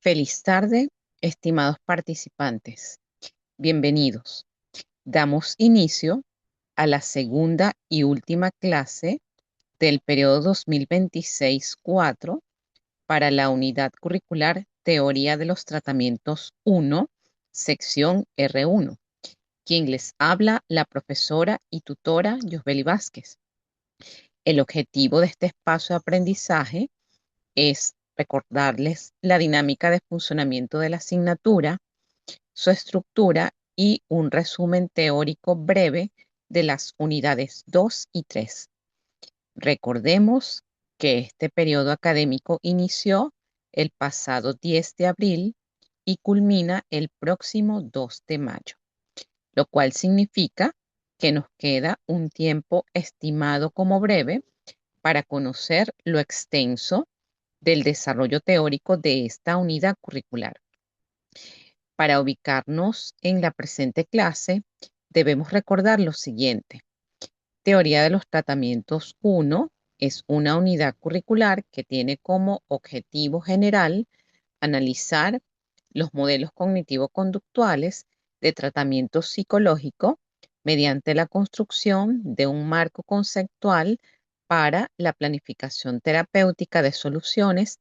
Feliz tarde, estimados participantes. Bienvenidos. Damos inicio a la segunda y última clase del periodo 2026-4 para la unidad curricular Teoría de los Tratamientos 1, sección R1. Quien les habla, la profesora y tutora Yosbeli Vázquez. El objetivo de este espacio de aprendizaje es recordarles la dinámica de funcionamiento de la asignatura, su estructura y un resumen teórico breve de las unidades 2 y 3. Recordemos que este periodo académico inició el pasado 10 de abril y culmina el próximo 2 de mayo, lo cual significa que nos queda un tiempo estimado como breve para conocer lo extenso del desarrollo teórico de esta unidad curricular. Para ubicarnos en la presente clase, debemos recordar lo siguiente. Teoría de los tratamientos 1 es una unidad curricular que tiene como objetivo general analizar los modelos cognitivo-conductuales de tratamiento psicológico mediante la construcción de un marco conceptual para la planificación terapéutica de soluciones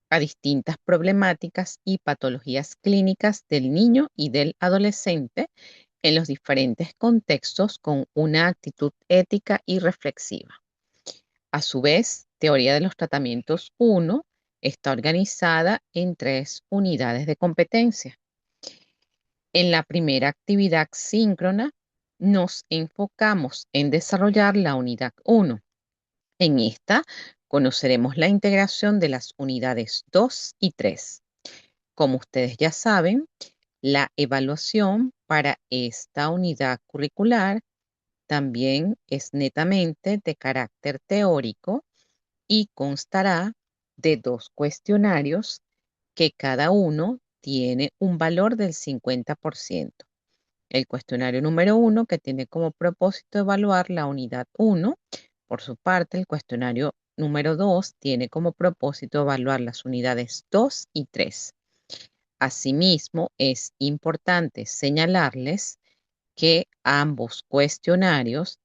a distintas problemáticas y patologías clínicas del niño y del adolescente en los diferentes contextos con una actitud ética y reflexiva. A su vez, Teoría de los Tratamientos 1 está organizada en 3 unidades de competencia. En la primera actividad síncrona, nos enfocamos en desarrollar la unidad 1. En esta, conoceremos la integración de las unidades 2 y 3. Como ustedes ya saben, la evaluación para esta unidad curricular también es netamente de carácter teórico y constará de 2 cuestionarios que cada uno tiene un valor del 50%. El cuestionario número 1, que tiene como propósito evaluar la unidad 1. Por su parte, el cuestionario número 2 tiene como propósito evaluar las unidades 2 y 3. Asimismo, es importante señalarles que ambos cuestionarios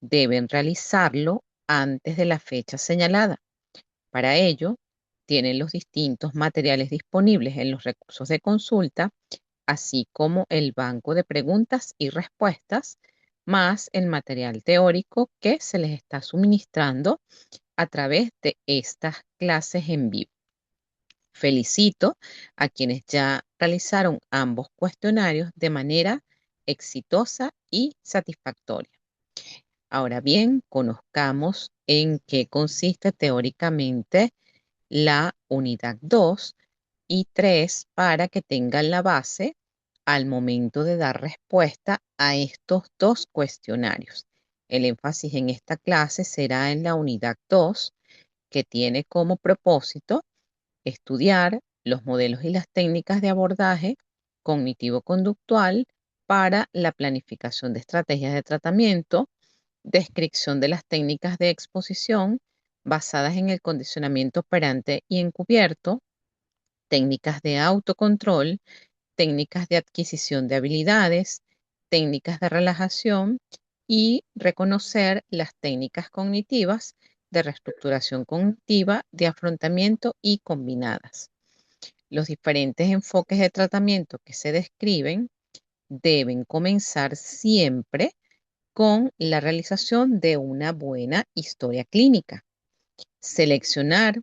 deben realizarlo antes de la fecha señalada. Para ello, tienen los distintos materiales disponibles en los recursos de consulta, así como el banco de preguntas y respuestas, más el material teórico que se les está suministrando a través de estas clases en vivo. Felicito a quienes ya realizaron ambos cuestionarios de manera exitosa y satisfactoria. Ahora bien, conozcamos en qué consiste teóricamente la unidad 2 y 3 para que tengan la base al momento de dar respuesta a estos 2 cuestionarios. El énfasis en esta clase será en la unidad 2, que tiene como propósito estudiar los modelos y las técnicas de abordaje cognitivo-conductual para la planificación de estrategias de tratamiento, descripción de las técnicas de exposición basadas en el condicionamiento operante y encubierto, técnicas de autocontrol, técnicas de adquisición de habilidades, técnicas de relajación y reconocer las técnicas cognitivas de reestructuración cognitiva, de afrontamiento y combinadas. Los diferentes enfoques de tratamiento que se describen deben comenzar siempre con la realización de una buena historia clínica. Seleccionar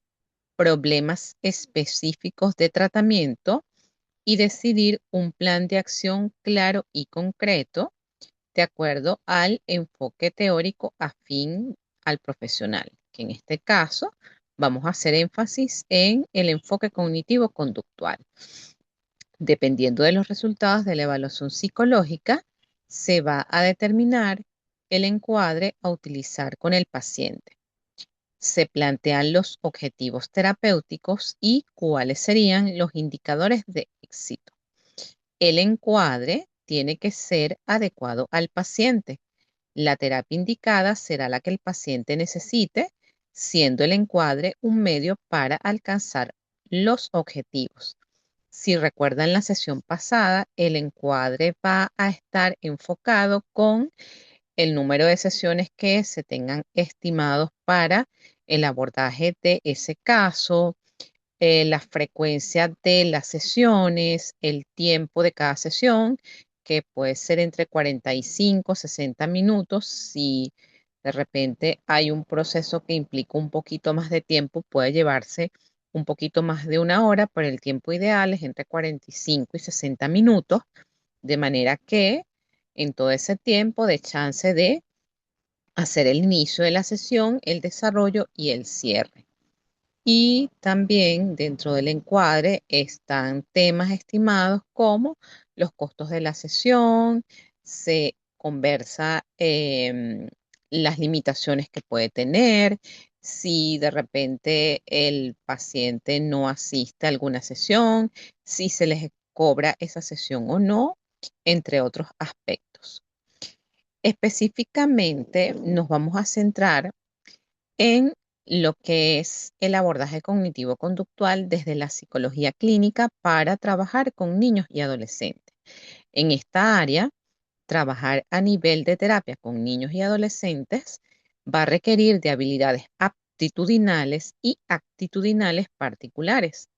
problemas específicos de tratamiento y decidir un plan de acción claro y concreto de acuerdo al enfoque teórico afín al profesional, que en este caso vamos a hacer énfasis en el enfoque cognitivo-conductual. Dependiendo de los resultados de la evaluación psicológica, se va a determinar el encuadre a utilizar con el paciente. Se plantean los objetivos terapéuticos y cuáles serían los indicadores de éxito. El encuadre tiene que ser adecuado al paciente. La terapia indicada será la que el paciente necesite, siendo el encuadre un medio para alcanzar los objetivos. Si recuerdan la sesión pasada, el encuadre va a estar enfocado con el número de sesiones que se tengan estimados para el abordaje de ese caso, la frecuencia de las sesiones, el tiempo de cada sesión, que puede ser entre 45 y 60 minutos. Si de repente hay un proceso que implica un poquito más de tiempo, puede llevarse un poquito más de una hora, pero el tiempo ideal es entre 45 y 60 minutos, de manera que en todo ese tiempo de chance de hacer el inicio de la sesión, el desarrollo y el cierre. Y también dentro del encuadre están temas estimados como los costos de la sesión, se conversa las limitaciones que puede tener, si de repente el paciente no asiste a alguna sesión, si se les cobra esa sesión o no, entre otros aspectos. Específicamente nos vamos a centrar en lo que es el abordaje cognitivo-conductual desde la psicología clínica para trabajar con niños y adolescentes. En esta área, trabajar a nivel de terapia con niños y adolescentes va a requerir de habilidades aptitudinales y actitudinales particulares.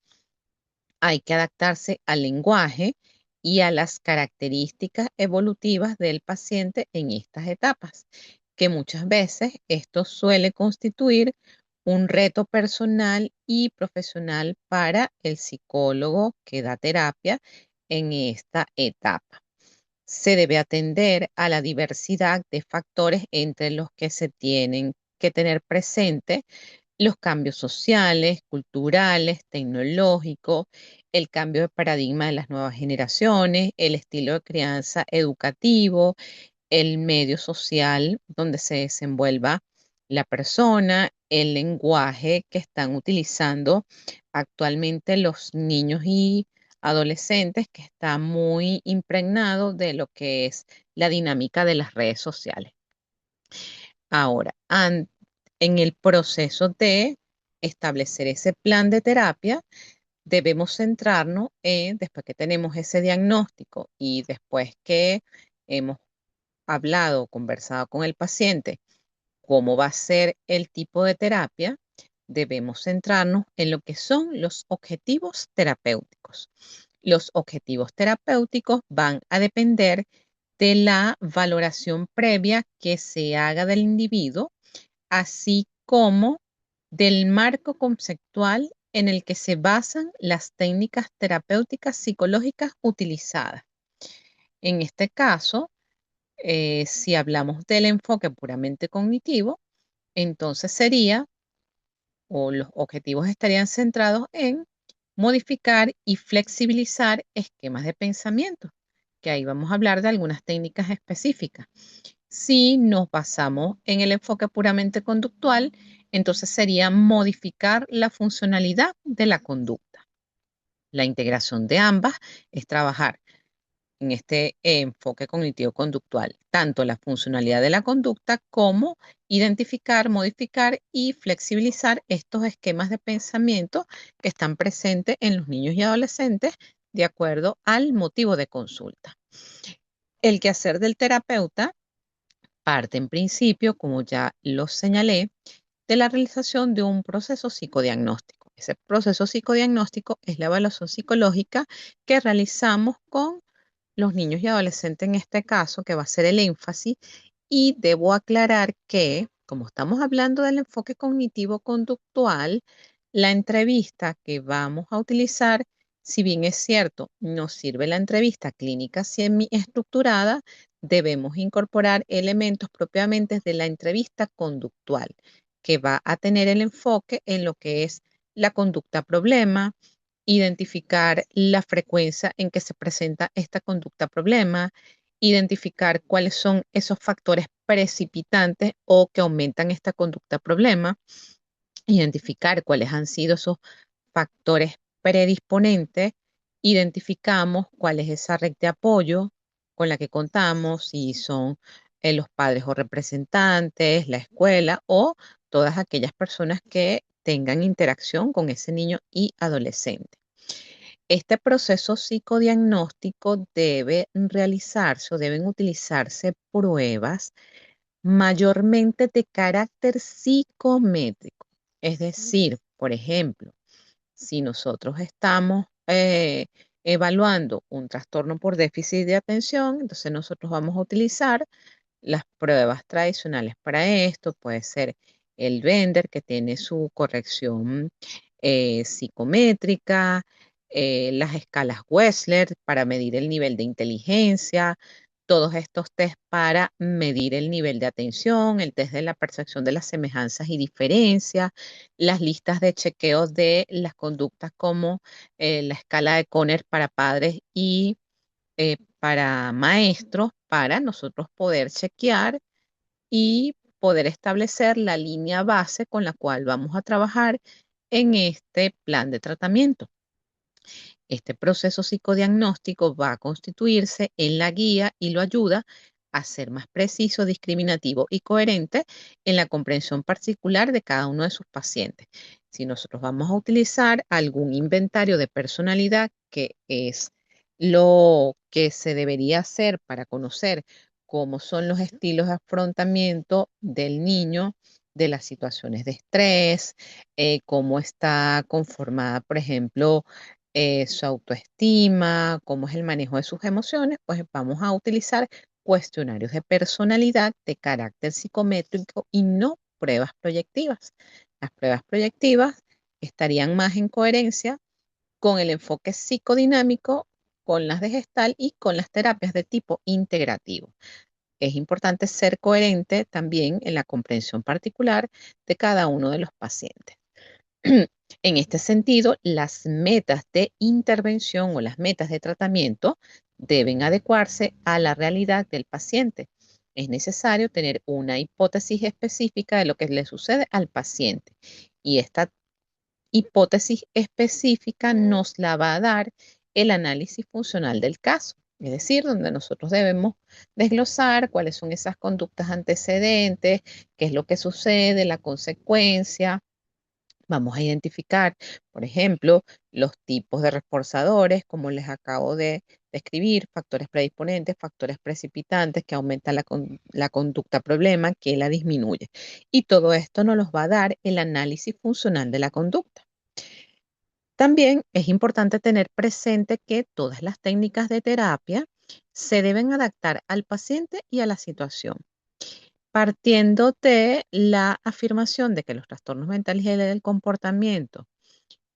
Hay que adaptarse al lenguaje y a las características evolutivas del paciente en estas etapas, que muchas veces esto suele constituir un reto personal y profesional para el psicólogo que da terapia en esta etapa. Se debe atender a la diversidad de factores entre los que se tienen que tener presente los cambios sociales, culturales, tecnológicos, el cambio de paradigma de las nuevas generaciones, el estilo de crianza educativo, el medio social donde se desenvuelva la persona, el lenguaje que están utilizando actualmente los niños y adolescentes, que está muy impregnado de lo que es la dinámica de las redes sociales. Ahora, en el proceso de establecer ese plan de terapia, debemos centrarnos en, después que tenemos ese diagnóstico y después que hemos hablado, conversado con el paciente, cómo va a ser el tipo de terapia, debemos centrarnos en lo que son los objetivos terapéuticos. Los objetivos terapéuticos van a depender de la valoración previa que se haga del individuo, así como del marco conceptual en el que se basan las técnicas terapéuticas psicológicas utilizadas. En este caso, si hablamos del enfoque puramente cognitivo, entonces sería, o los objetivos estarían centrados en modificar y flexibilizar esquemas de pensamiento, que ahí vamos a hablar de algunas técnicas específicas. Si nos basamos en el enfoque puramente conductual, entonces sería modificar la funcionalidad de la conducta. La integración de ambas es trabajar en este enfoque cognitivo-conductual, tanto la funcionalidad de la conducta como identificar, modificar y flexibilizar estos esquemas de pensamiento que están presentes en los niños y adolescentes de acuerdo al motivo de consulta. El quehacer del terapeuta parte en principio, como ya lo señalé, de la realización de un proceso psicodiagnóstico. Ese proceso psicodiagnóstico es la evaluación psicológica que realizamos con los niños y adolescentes en este caso, que va a ser el énfasis, y debo aclarar que, como estamos hablando del enfoque cognitivo-conductual, la entrevista que vamos a utilizar, si bien es cierto, nos sirve la entrevista clínica semi-estructurada, debemos incorporar elementos propiamente de la entrevista conductual, que va a tener el enfoque en lo que es la conducta problema, identificar la frecuencia en que se presenta esta conducta problema, identificar cuáles son esos factores precipitantes o que aumentan esta conducta problema, identificar cuáles han sido esos factores predisponentes, identificamos cuál es esa red de apoyo con la que contamos, si son los padres o representantes, la escuela o todas aquellas personas que tengan interacción con ese niño y adolescente. Este proceso psicodiagnóstico debe realizarse o deben utilizarse pruebas mayormente de carácter psicométrico. Es decir, por ejemplo, si nosotros estamos evaluando un trastorno por déficit de atención, entonces nosotros vamos a utilizar las pruebas tradicionales para esto. Puede ser el Bender, que tiene su corrección psicométrica, las escalas Wechsler para medir el nivel de inteligencia, todos estos test para medir el nivel de atención, el test de la percepción de las semejanzas y diferencias, las listas de chequeos de las conductas como la escala de Conner para padres y para maestros, para nosotros poder chequear y poder establecer la línea base con la cual vamos a trabajar en este plan de tratamiento. Este proceso psicodiagnóstico va a constituirse en la guía y lo ayuda a ser más preciso, discriminativo y coherente en la comprensión particular de cada uno de sus pacientes. Si nosotros vamos a utilizar algún inventario de personalidad, que es lo que se debería hacer para conocer cómo son los estilos de afrontamiento del niño, de las situaciones de estrés, cómo está conformada, por ejemplo, su autoestima, cómo es el manejo de sus emociones, pues vamos a utilizar cuestionarios de personalidad de carácter psicométrico y no pruebas proyectivas. Las pruebas proyectivas estarían más en coherencia con el enfoque psicodinámico, con las de Gestalt y con las terapias de tipo integrativo. Es importante ser coherente también en la comprensión particular de cada uno de los pacientes. En este sentido, las metas de intervención o las metas de tratamiento deben adecuarse a la realidad del paciente. Es necesario tener una hipótesis específica de lo que le sucede al paciente, y esta hipótesis específica nos la va a dar el análisis funcional del caso, es decir, donde nosotros debemos desglosar cuáles son esas conductas antecedentes, qué es lo que sucede, la consecuencia. Vamos a identificar, por ejemplo, los tipos de reforzadores, como les acabo de describir, factores predisponentes, factores precipitantes que aumentan la conducta problema, que la disminuye. Y todo esto nos los va a dar el análisis funcional de la conducta. También es importante tener presente que todas las técnicas de terapia se deben adaptar al paciente y a la situación, partiendo de la afirmación de que los trastornos mentales y del comportamiento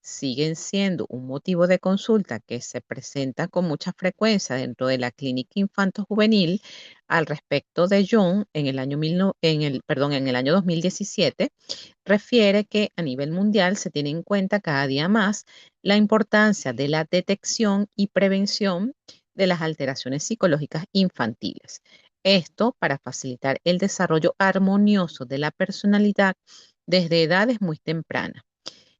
siguen siendo un motivo de consulta que se presenta con mucha frecuencia dentro de la clínica infanto-juvenil. Al respecto de Jung, en el año, en el año 2017, refiere que a nivel mundial se tiene en cuenta cada día más la importancia de la detección y prevención de las alteraciones psicológicas infantiles. Esto para facilitar el desarrollo armonioso de la personalidad desde edades muy tempranas.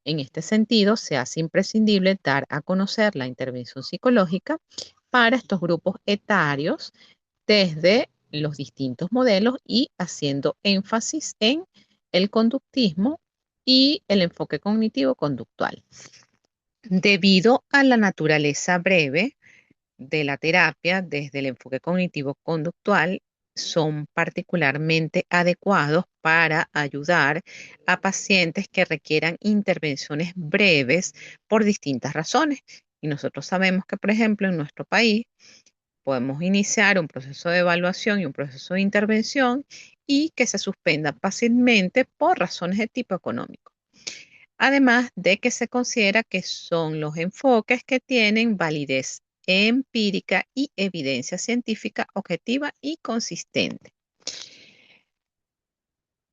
En este sentido, se hace imprescindible dar a conocer la intervención psicológica para estos grupos etarios desde los distintos modelos y haciendo énfasis en el conductismo y el enfoque cognitivo-conductual. Debido a la naturaleza breve de la terapia desde el enfoque cognitivo-conductual, son particularmente adecuados para ayudar a pacientes que requieran intervenciones breves por distintas razones. Y nosotros sabemos que, por ejemplo, en nuestro país podemos iniciar un proceso de evaluación y un proceso de intervención y que se suspenda fácilmente por razones de tipo económico. Además de que se considera que son los enfoques que tienen validez empírica y evidencia científica objetiva y consistente.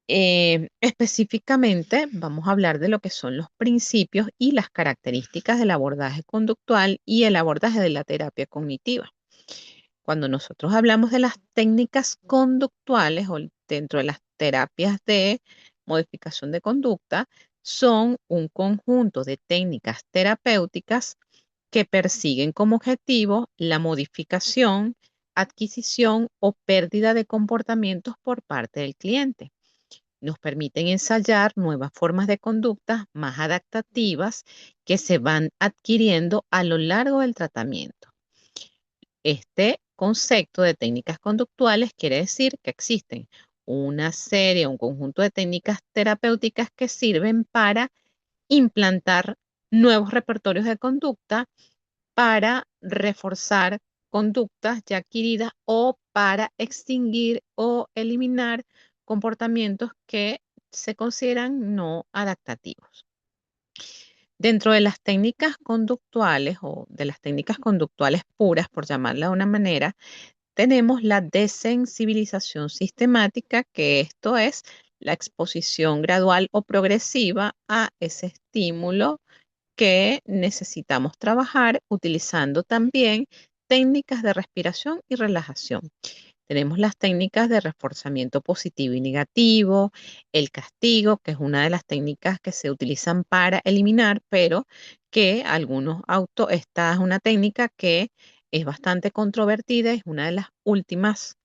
Específicamente, vamos a hablar de lo que son los principios y las características del abordaje conductual y el abordaje de la terapia cognitiva. Cuando nosotros hablamos de las técnicas conductuales o dentro de las terapias de modificación de conducta, son un conjunto de técnicas terapéuticas que persiguen como objetivo la modificación, adquisición o pérdida de comportamientos por parte del cliente. nos permiten ensayar nuevas formas de conducta más adaptativas que se van adquiriendo a lo largo del tratamiento. Este concepto de técnicas conductuales quiere decir que existen una serie, un conjunto de técnicas terapéuticas que sirven para implantar nuevos repertorios de conducta, para reforzar conductas ya adquiridas o para extinguir o eliminar comportamientos que se consideran no adaptativos. Dentro de las técnicas conductuales o de las técnicas conductuales puras, por llamarla de una manera, tenemos la desensibilización sistemática, que esto es la exposición gradual o progresiva a ese estímulo que necesitamos trabajar utilizando también técnicas de respiración y relajación. Tenemos las técnicas de reforzamiento positivo y negativo, el castigo, que es una de las técnicas que se utilizan para eliminar, pero que esta es una técnica que es bastante controvertida, es una de las últimos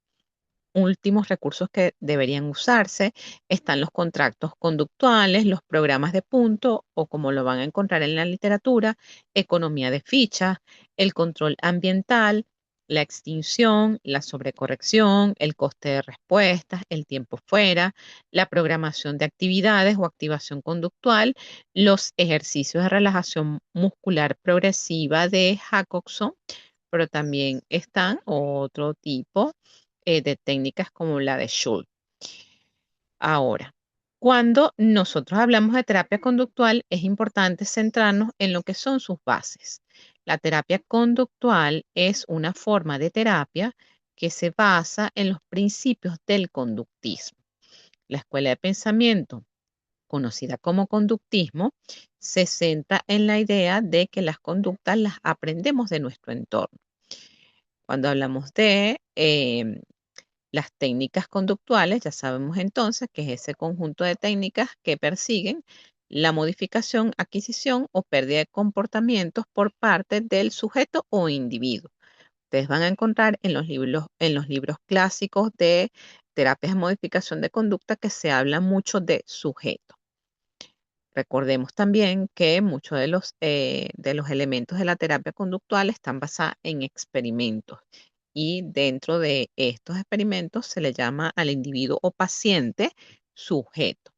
recursos que deberían usarse. Están los contratos conductuales, los programas de punto o como lo van a encontrar en la literatura, economía de fichas, el control ambiental, la extinción, la sobrecorrección, el coste de respuestas, el tiempo fuera, la programación de actividades o activación conductual, los ejercicios de relajación muscular progresiva de Jacobson, pero también están otro tipo de técnicas como la de Schultz. Ahora, cuando nosotros hablamos de terapia conductual, es importante centrarnos en lo que son sus bases. La terapia conductual es una forma de terapia que se basa en los principios del conductismo. La escuela de pensamiento, conocida como conductismo, se centra en la idea de que las conductas las aprendemos de nuestro entorno. Cuando hablamos de las técnicas conductuales, ya sabemos entonces que es ese conjunto de técnicas que persiguen la modificación, adquisición o pérdida de comportamientos por parte del sujeto o individuo. Ustedes van a encontrar en los libros clásicos de terapias de modificación de conducta que se habla mucho de sujeto. Recordemos también que muchos de los elementos de la terapia conductual están basados en experimentos y dentro de estos experimentos se le llama al individuo o paciente sujeto.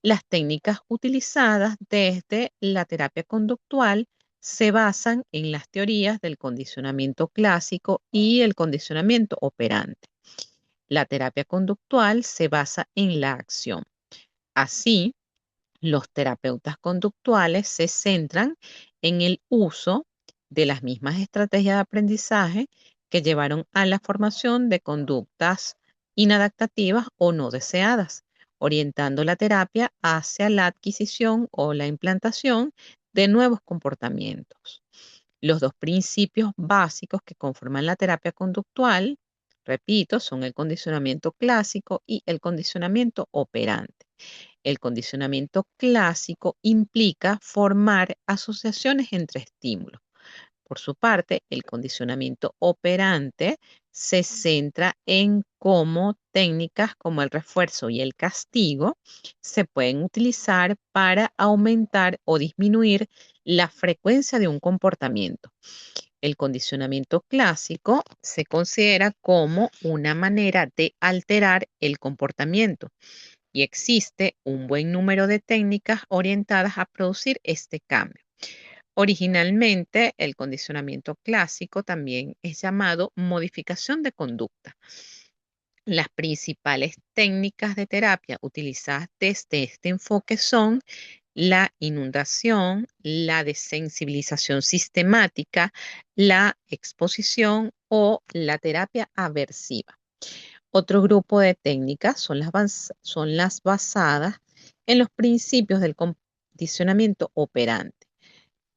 Las técnicas utilizadas desde la terapia conductual se basan en las teorías del condicionamiento clásico y el condicionamiento operante. La terapia conductual se basa en la acción. Así, los terapeutas conductuales se centran en el uso de las mismas estrategias de aprendizaje que llevaron a la formación de conductas inadaptativas o no deseadas, orientando la terapia hacia la adquisición o la implantación de nuevos comportamientos. Los dos principios básicos que conforman la terapia conductual, repito, son el condicionamiento clásico y el condicionamiento operante. El condicionamiento clásico implica formar asociaciones entre estímulos. Por su parte, el condicionamiento operante se centra en cómo técnicas como el refuerzo y el castigo se pueden utilizar para aumentar o disminuir la frecuencia de un comportamiento. El condicionamiento clásico se considera como una manera de alterar el comportamiento y existe un buen número de técnicas orientadas a producir este cambio. Originalmente, el condicionamiento clásico también es llamado modificación de conducta. Las principales técnicas de terapia utilizadas desde este enfoque son la inundación, la desensibilización sistemática, la exposición o la terapia aversiva. Otro grupo de técnicas son las basadas en los principios del condicionamiento operante,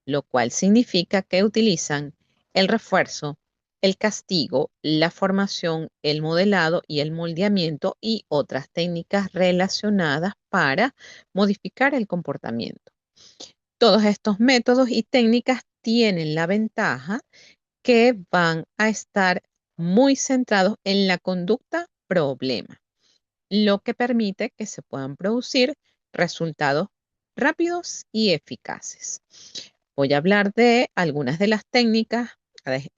lo cual significa que utilizan el refuerzo, el castigo, la formación, el modelado y el moldeamiento y otras técnicas relacionadas para modificar el comportamiento. Todos estos métodos y técnicas tienen la ventaja que van a estar muy centrados en la conducta problema. lo que permite que se puedan producir resultados rápidos y eficaces. Voy a hablar de algunas de las técnicas,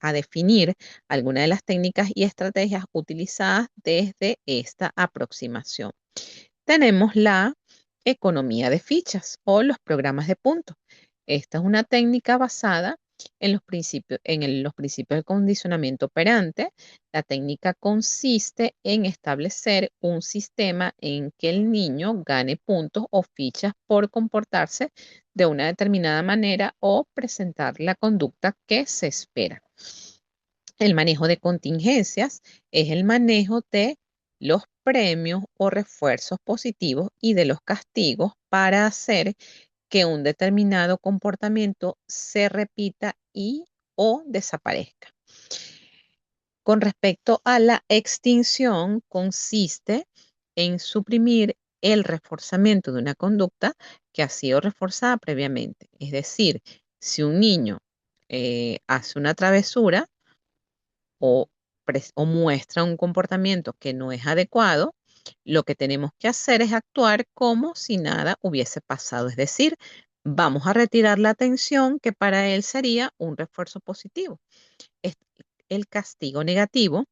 a definir algunas de las técnicas y estrategias utilizadas desde esta aproximación. Tenemos la economía de fichas o los programas de puntos. Esta es una técnica basada en los principios del condicionamiento operante. La técnica consiste en establecer un sistema en que el niño gane puntos o fichas por comportarse de una determinada manera o presentar la conducta que se espera. El manejo de contingencias es el manejo de los premios o refuerzos positivos y de los castigos para hacer que un determinado comportamiento se repita y o desaparezca. Con respecto a la extinción, consiste en suprimir el reforzamiento de una conducta que ha sido reforzada previamente. Es decir, si un niño hace una travesura, o, o muestra un comportamiento que no es adecuado, lo que tenemos que hacer es actuar como si nada hubiese pasado. Es decir, vamos a retirar la atención que para él sería un refuerzo positivo. Es el castigo negativo.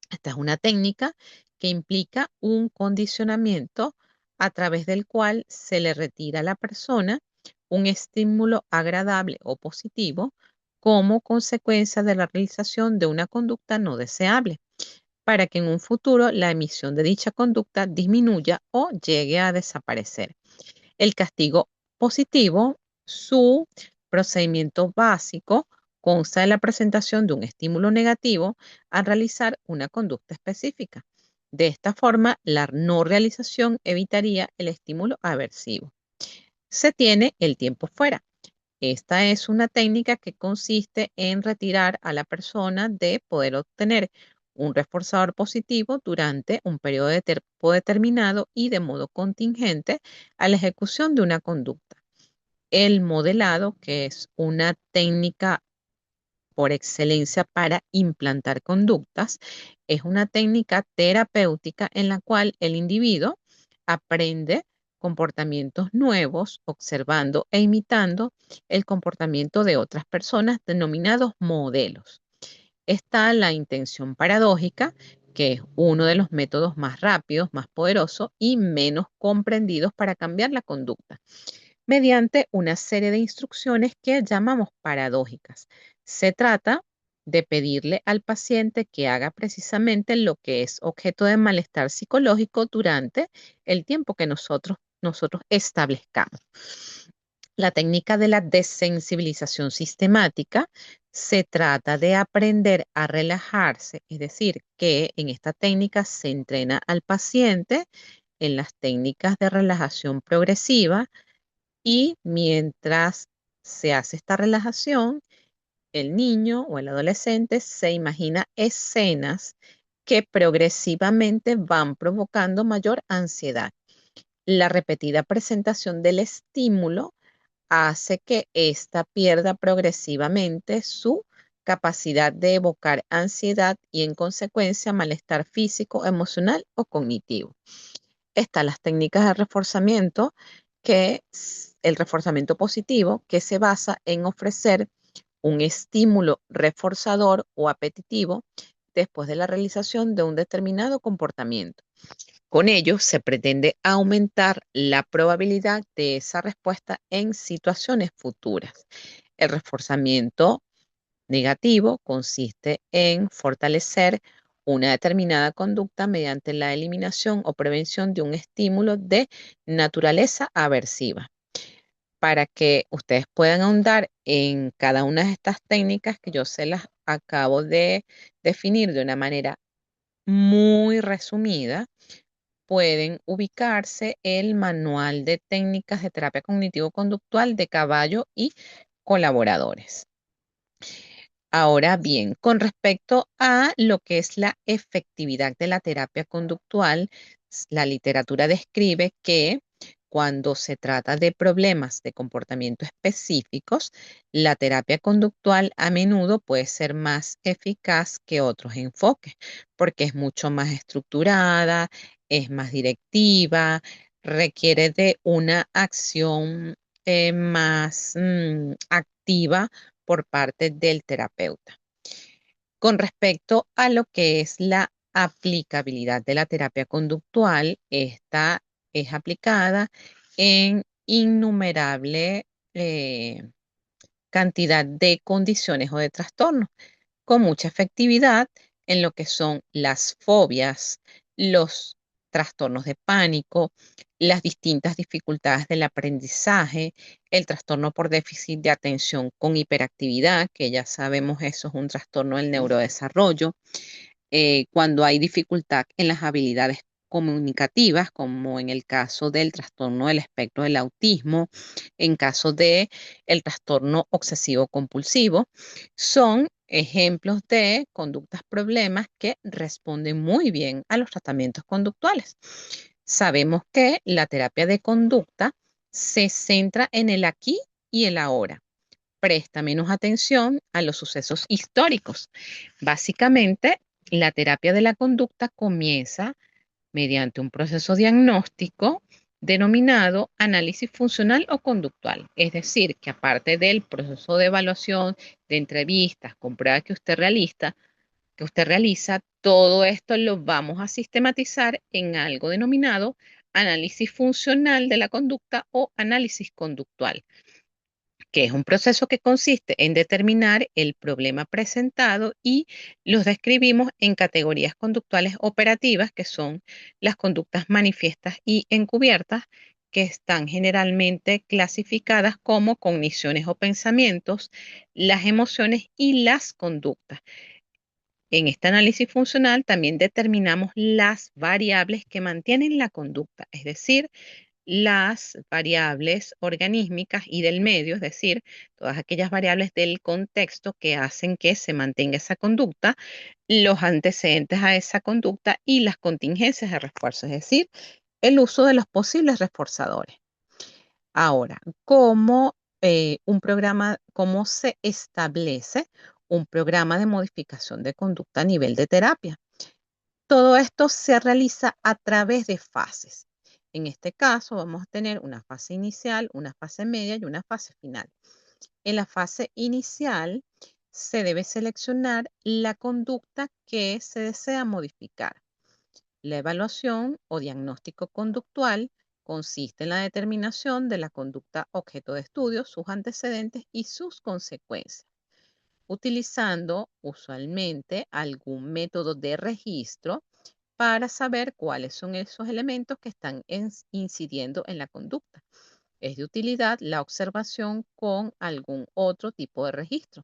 Esta es una técnica que implica un condicionamiento a través del cual se le retira a la persona un estímulo agradable o positivo como consecuencia de la realización de una conducta no deseable, para que en un futuro la emisión de dicha conducta disminuya o llegue a desaparecer. El castigo positivo, su procedimiento básico, consta de la presentación de un estímulo negativo al realizar una conducta específica. De esta forma, la no realización evitaría el estímulo aversivo. Se tiene el tiempo fuera. Esta es una técnica que consiste en retirar a la persona de poder obtener un reforzador positivo durante un periodo de tiempo determinado y de modo contingente a la ejecución de una conducta. El modelado, que es una técnica por excelencia para implantar conductas, es una técnica terapéutica en la cual el individuo aprende comportamientos nuevos, observando e imitando el comportamiento de otras personas, denominados modelos. Está la intención paradójica, que es uno de los métodos más rápidos, más poderosos y menos comprendidos para cambiar la conducta, mediante una serie de instrucciones que llamamos paradójicas. Se trata de pedirle al paciente que haga precisamente lo que es objeto de malestar psicológico durante el tiempo que nosotros establezcamos. La técnica de la desensibilización sistemática se trata de aprender a relajarse, es decir, que en esta técnica se entrena al paciente en las técnicas de relajación progresiva y mientras se hace esta relajación, el niño o el adolescente se imagina escenas que progresivamente van provocando mayor ansiedad. La repetida presentación del estímulo hace que ésta pierda progresivamente su capacidad de evocar ansiedad y en consecuencia malestar físico, emocional o cognitivo. Están las técnicas de reforzamiento, que es el reforzamiento positivo, que se basa en ofrecer un estímulo reforzador o apetitivo después de la realización de un determinado comportamiento. Con ello se pretende aumentar la probabilidad de esa respuesta en situaciones futuras. El reforzamiento negativo consiste en fortalecer una determinada conducta mediante la eliminación o prevención de un estímulo de naturaleza aversiva. Para que ustedes puedan ahondar en cada una de estas técnicas que yo se las acabo de definir de una manera muy resumida, pueden ubicarse el Manual de Técnicas de Terapia Cognitivo-Conductual de Caballo y colaboradores. Ahora bien, con respecto a lo que es la efectividad de la terapia conductual, la literatura describe que cuando se trata de problemas de comportamiento específicos, la terapia conductual a menudo puede ser más eficaz que otros enfoques, porque es mucho más estructurada, es más directiva, requiere de una acción más activa por parte del terapeuta. Con respecto a lo que es la aplicabilidad de la terapia conductual, esta es aplicada en innumerable cantidad de condiciones o de trastornos, con mucha efectividad en lo que son las fobias, los trastornos de pánico, las distintas dificultades del aprendizaje, el trastorno por déficit de atención con hiperactividad, que ya sabemos eso es un trastorno del neurodesarrollo, cuando hay dificultad en las habilidades comunicativas, como en el caso del trastorno del espectro del autismo, en caso de el trastorno obsesivo compulsivo, son ejemplos de conductas problemas que responden muy bien a los tratamientos conductuales. Sabemos que la terapia de conducta se centra en el aquí y el ahora. Presta menos atención a los sucesos históricos. Básicamente, la terapia de la conducta comienza mediante un proceso diagnóstico denominado análisis funcional o conductual. Es decir, que aparte del proceso de evaluación, de entrevistas, con pruebas que usted realiza, todo esto lo vamos a sistematizar en algo denominado análisis funcional de la conducta o análisis conductual, que es un proceso que consiste en determinar el problema presentado y los describimos en categorías conductuales operativas, que son las conductas manifiestas y encubiertas, que están generalmente clasificadas como cogniciones o pensamientos, las emociones y las conductas. En este análisis funcional también determinamos las variables que mantienen la conducta, es decir, las variables organísmicas y del medio, es decir, todas aquellas variables del contexto que hacen que se mantenga esa conducta, los antecedentes a esa conducta y las contingencias de refuerzo, es decir, el uso de los posibles reforzadores. Ahora, cómo se establece un programa de modificación de conducta a nivel de terapia? Todo esto se realiza a través de fases. En este caso, vamos a tener una fase inicial, una fase media y una fase final. En la fase inicial, se debe seleccionar la conducta que se desea modificar. La evaluación o diagnóstico conductual consiste en la determinación de la conducta objeto de estudio, sus antecedentes y sus consecuencias, utilizando usualmente algún método de registro para saber cuáles son esos elementos que están incidiendo en la conducta. Es de utilidad la observación con algún otro tipo de registro.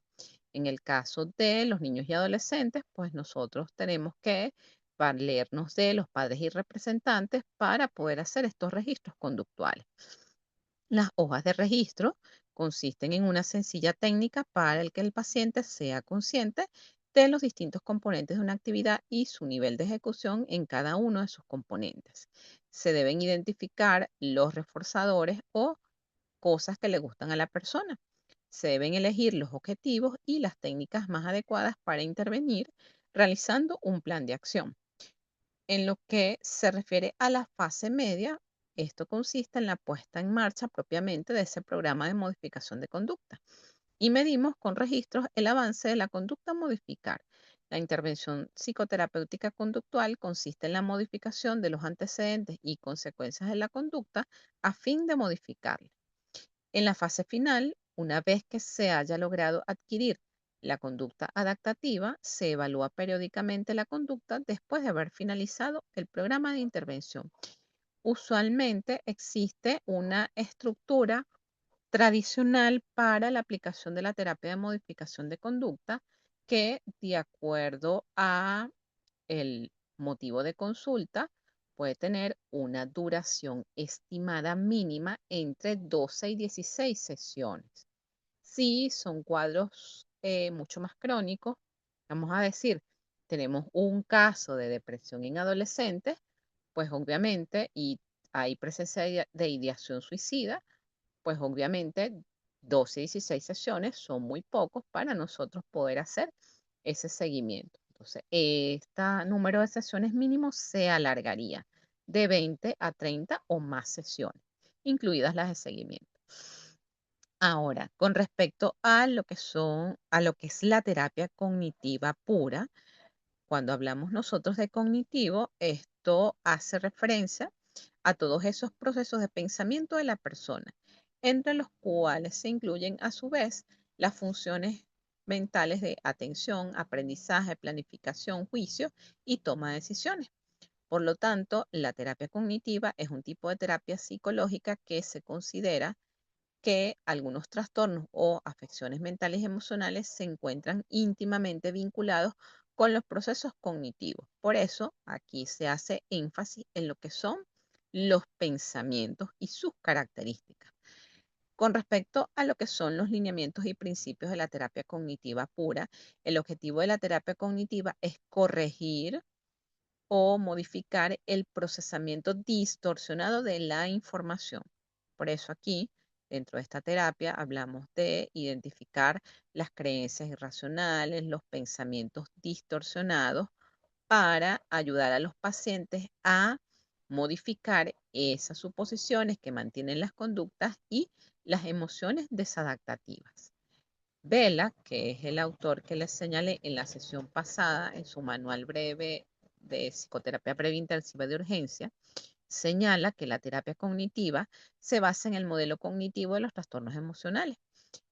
En el caso de los niños y adolescentes, pues nosotros tenemos que valernos de los padres y representantes para poder hacer estos registros conductuales. Las hojas de registro consisten en una sencilla técnica para el que el paciente sea consciente de los distintos componentes de una actividad y su nivel de ejecución en cada uno de sus componentes. Se deben identificar los reforzadores o cosas que le gustan a la persona. Se deben elegir los objetivos y las técnicas más adecuadas para intervenir, realizando un plan de acción. En lo que se refiere a la fase media, esto consiste en la puesta en marcha propiamente de ese programa de modificación de conducta y medimos con registros el avance de la conducta a modificar. La intervención psicoterapéutica conductual consiste en la modificación de los antecedentes y consecuencias de la conducta a fin de modificarla. En la fase final, una vez que se haya logrado adquirir la conducta adaptativa, se evalúa periódicamente la conducta después de haber finalizado el programa de intervención. Usualmente existe una estructura tradicional para la aplicación de la terapia de modificación de conducta que, de acuerdo a el motivo de consulta, puede tener una duración estimada mínima entre 12 y 16 sesiones. Si son cuadros mucho más crónicos, vamos a decir, tenemos un caso de depresión en adolescentes, pues obviamente, y hay presencia de ideación suicida, pues obviamente 12 y 16 sesiones son muy pocos para nosotros poder hacer ese seguimiento. Entonces, este número de sesiones mínimo se alargaría. de 20 a 30 o más sesiones, incluidas las de seguimiento. Ahora, con respecto a lo que es la terapia cognitiva pura, cuando hablamos nosotros de cognitivo, esto hace referencia a todos esos procesos de pensamiento de la persona, entre los cuales se incluyen a su vez las funciones mentales de atención, aprendizaje, planificación, juicio y toma de decisiones. Por lo tanto, la terapia cognitiva es un tipo de terapia psicológica que se considera que algunos trastornos o afecciones mentales y emocionales se encuentran íntimamente vinculados con los procesos cognitivos. Por eso, aquí se hace énfasis en lo que son los pensamientos y sus características. Con respecto a lo que son los lineamientos y principios de la terapia cognitiva pura, el objetivo de la terapia cognitiva es corregir o modificar el procesamiento distorsionado de la información. Por eso aquí, dentro de esta terapia, hablamos de identificar las creencias irracionales, los pensamientos distorsionados para ayudar a los pacientes a modificar esas suposiciones que mantienen las conductas y las emociones desadaptativas. Vela, que es el autor que les señalé en la sesión pasada en su manual breve de psicoterapia preintensiva de urgencia, señala que la terapia cognitiva se basa en el modelo cognitivo de los trastornos emocionales.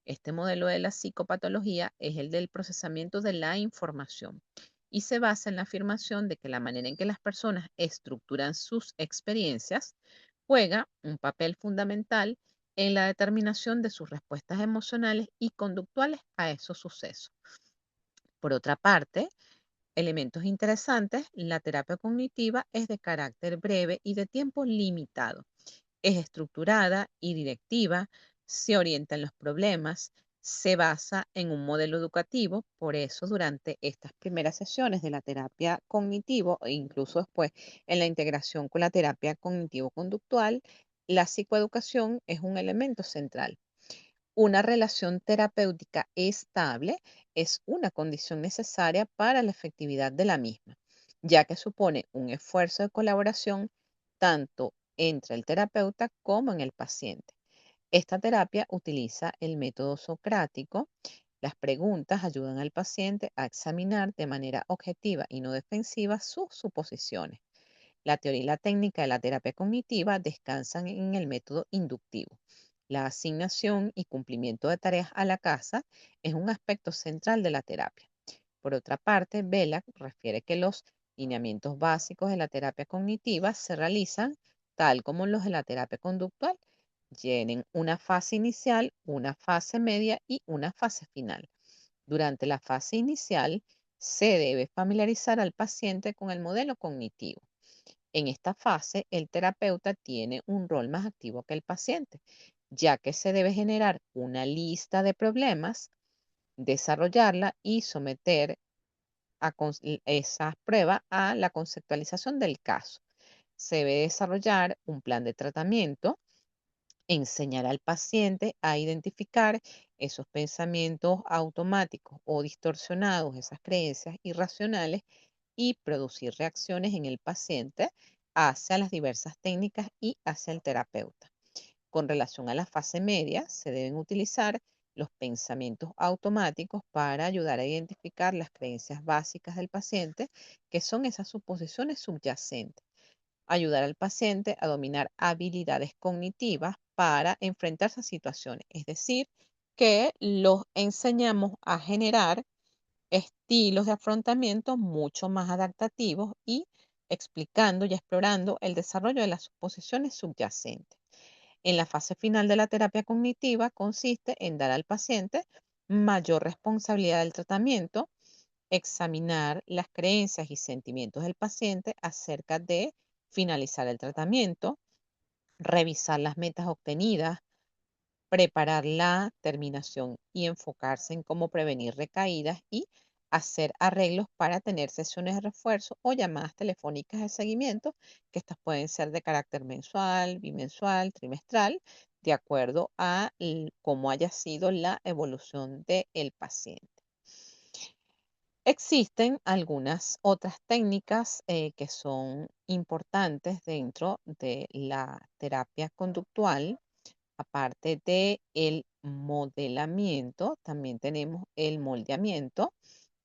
Este modelo de la psicopatología es el del procesamiento de la información y se basa en la afirmación de que la manera en que las personas estructuran sus experiencias juega un papel fundamental en la determinación de sus respuestas emocionales y conductuales a esos sucesos. Por otra parte, elementos interesantes, la terapia cognitiva es de carácter breve y de tiempo limitado. Es estructurada y directiva, se orienta en los problemas, se basa en un modelo educativo, por eso durante estas primeras sesiones de la terapia cognitivo e incluso después en la integración con la terapia cognitivo-conductual, la psicoeducación es un elemento central. Una relación terapéutica estable es una condición necesaria para la efectividad de la misma, ya que supone un esfuerzo de colaboración tanto entre el terapeuta como en el paciente. Esta terapia utiliza el método socrático. Las preguntas ayudan al paciente a examinar de manera objetiva y no defensiva sus suposiciones. La teoría y la técnica de la terapia cognitiva descansan en el método inductivo. La asignación y cumplimiento de tareas a la casa es un aspecto central de la terapia. Por otra parte, Belak refiere que los lineamientos básicos de la terapia cognitiva se realizan tal como los de la terapia conductual. Tienen una fase inicial, una fase media y una fase final. Durante la fase inicial, se debe familiarizar al paciente con el modelo cognitivo. En esta fase, el terapeuta tiene un rol más activo que el paciente, ya que se debe generar una lista de problemas, desarrollarla y someter esas pruebas a la conceptualización del caso. Se debe desarrollar un plan de tratamiento, enseñar al paciente a identificar esos pensamientos automáticos o distorsionados, esas creencias irracionales y producir reacciones en el paciente hacia las diversas técnicas y hacia el terapeuta. Con relación a la fase media, se deben utilizar los pensamientos automáticos para ayudar a identificar las creencias básicas del paciente, que son esas suposiciones subyacentes. Ayudar al paciente a dominar habilidades cognitivas para enfrentarse a situaciones. Es decir, que los enseñamos a generar estilos de afrontamiento mucho más adaptativos y explicando y explorando el desarrollo de las suposiciones subyacentes. En la fase final de la terapia cognitiva consiste en dar al paciente mayor responsabilidad del tratamiento, examinar las creencias y sentimientos del paciente acerca de finalizar el tratamiento, revisar las metas obtenidas, preparar la terminación y enfocarse en cómo prevenir recaídas y hacer arreglos para tener sesiones de refuerzo o llamadas telefónicas de seguimiento, que estas pueden ser de carácter mensual, bimensual, trimestral, de acuerdo a cómo haya sido la evolución del paciente. Existen algunas otras técnicas que son importantes dentro de la terapia conductual. Aparte de el modelamiento, también tenemos el moldeamiento,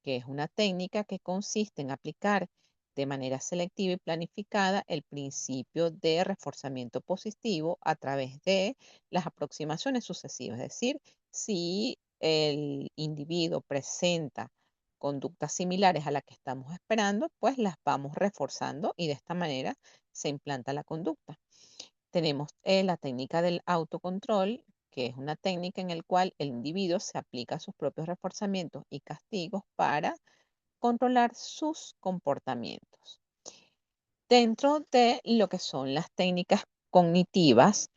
que es una técnica que consiste en aplicar de manera selectiva y planificada el principio de reforzamiento positivo a través de las aproximaciones sucesivas. Es decir, si el individuo presenta conductas similares a las que estamos esperando, pues las vamos reforzando y de esta manera se implanta la conducta. Tenemos la técnica del autocontrol, que es una técnica en la cual el individuo se aplica sus propios reforzamientos y castigos para controlar sus comportamientos. Dentro de lo que son las técnicas cognitivas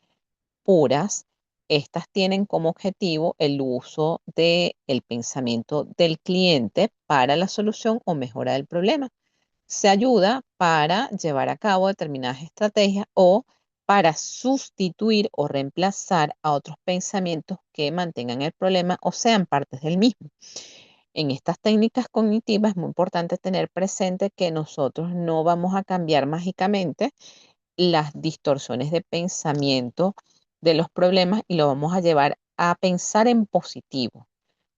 puras, estas tienen como objetivo el uso del pensamiento del cliente para la solución o mejora del problema. Se ayuda para llevar a cabo determinadas estrategias o para sustituir o reemplazar a otros pensamientos que mantengan el problema o sean partes del mismo. En estas técnicas cognitivas es muy importante tener presente que nosotros no vamos a cambiar mágicamente las distorsiones de pensamiento de los problemas y lo vamos a llevar a pensar en positivo,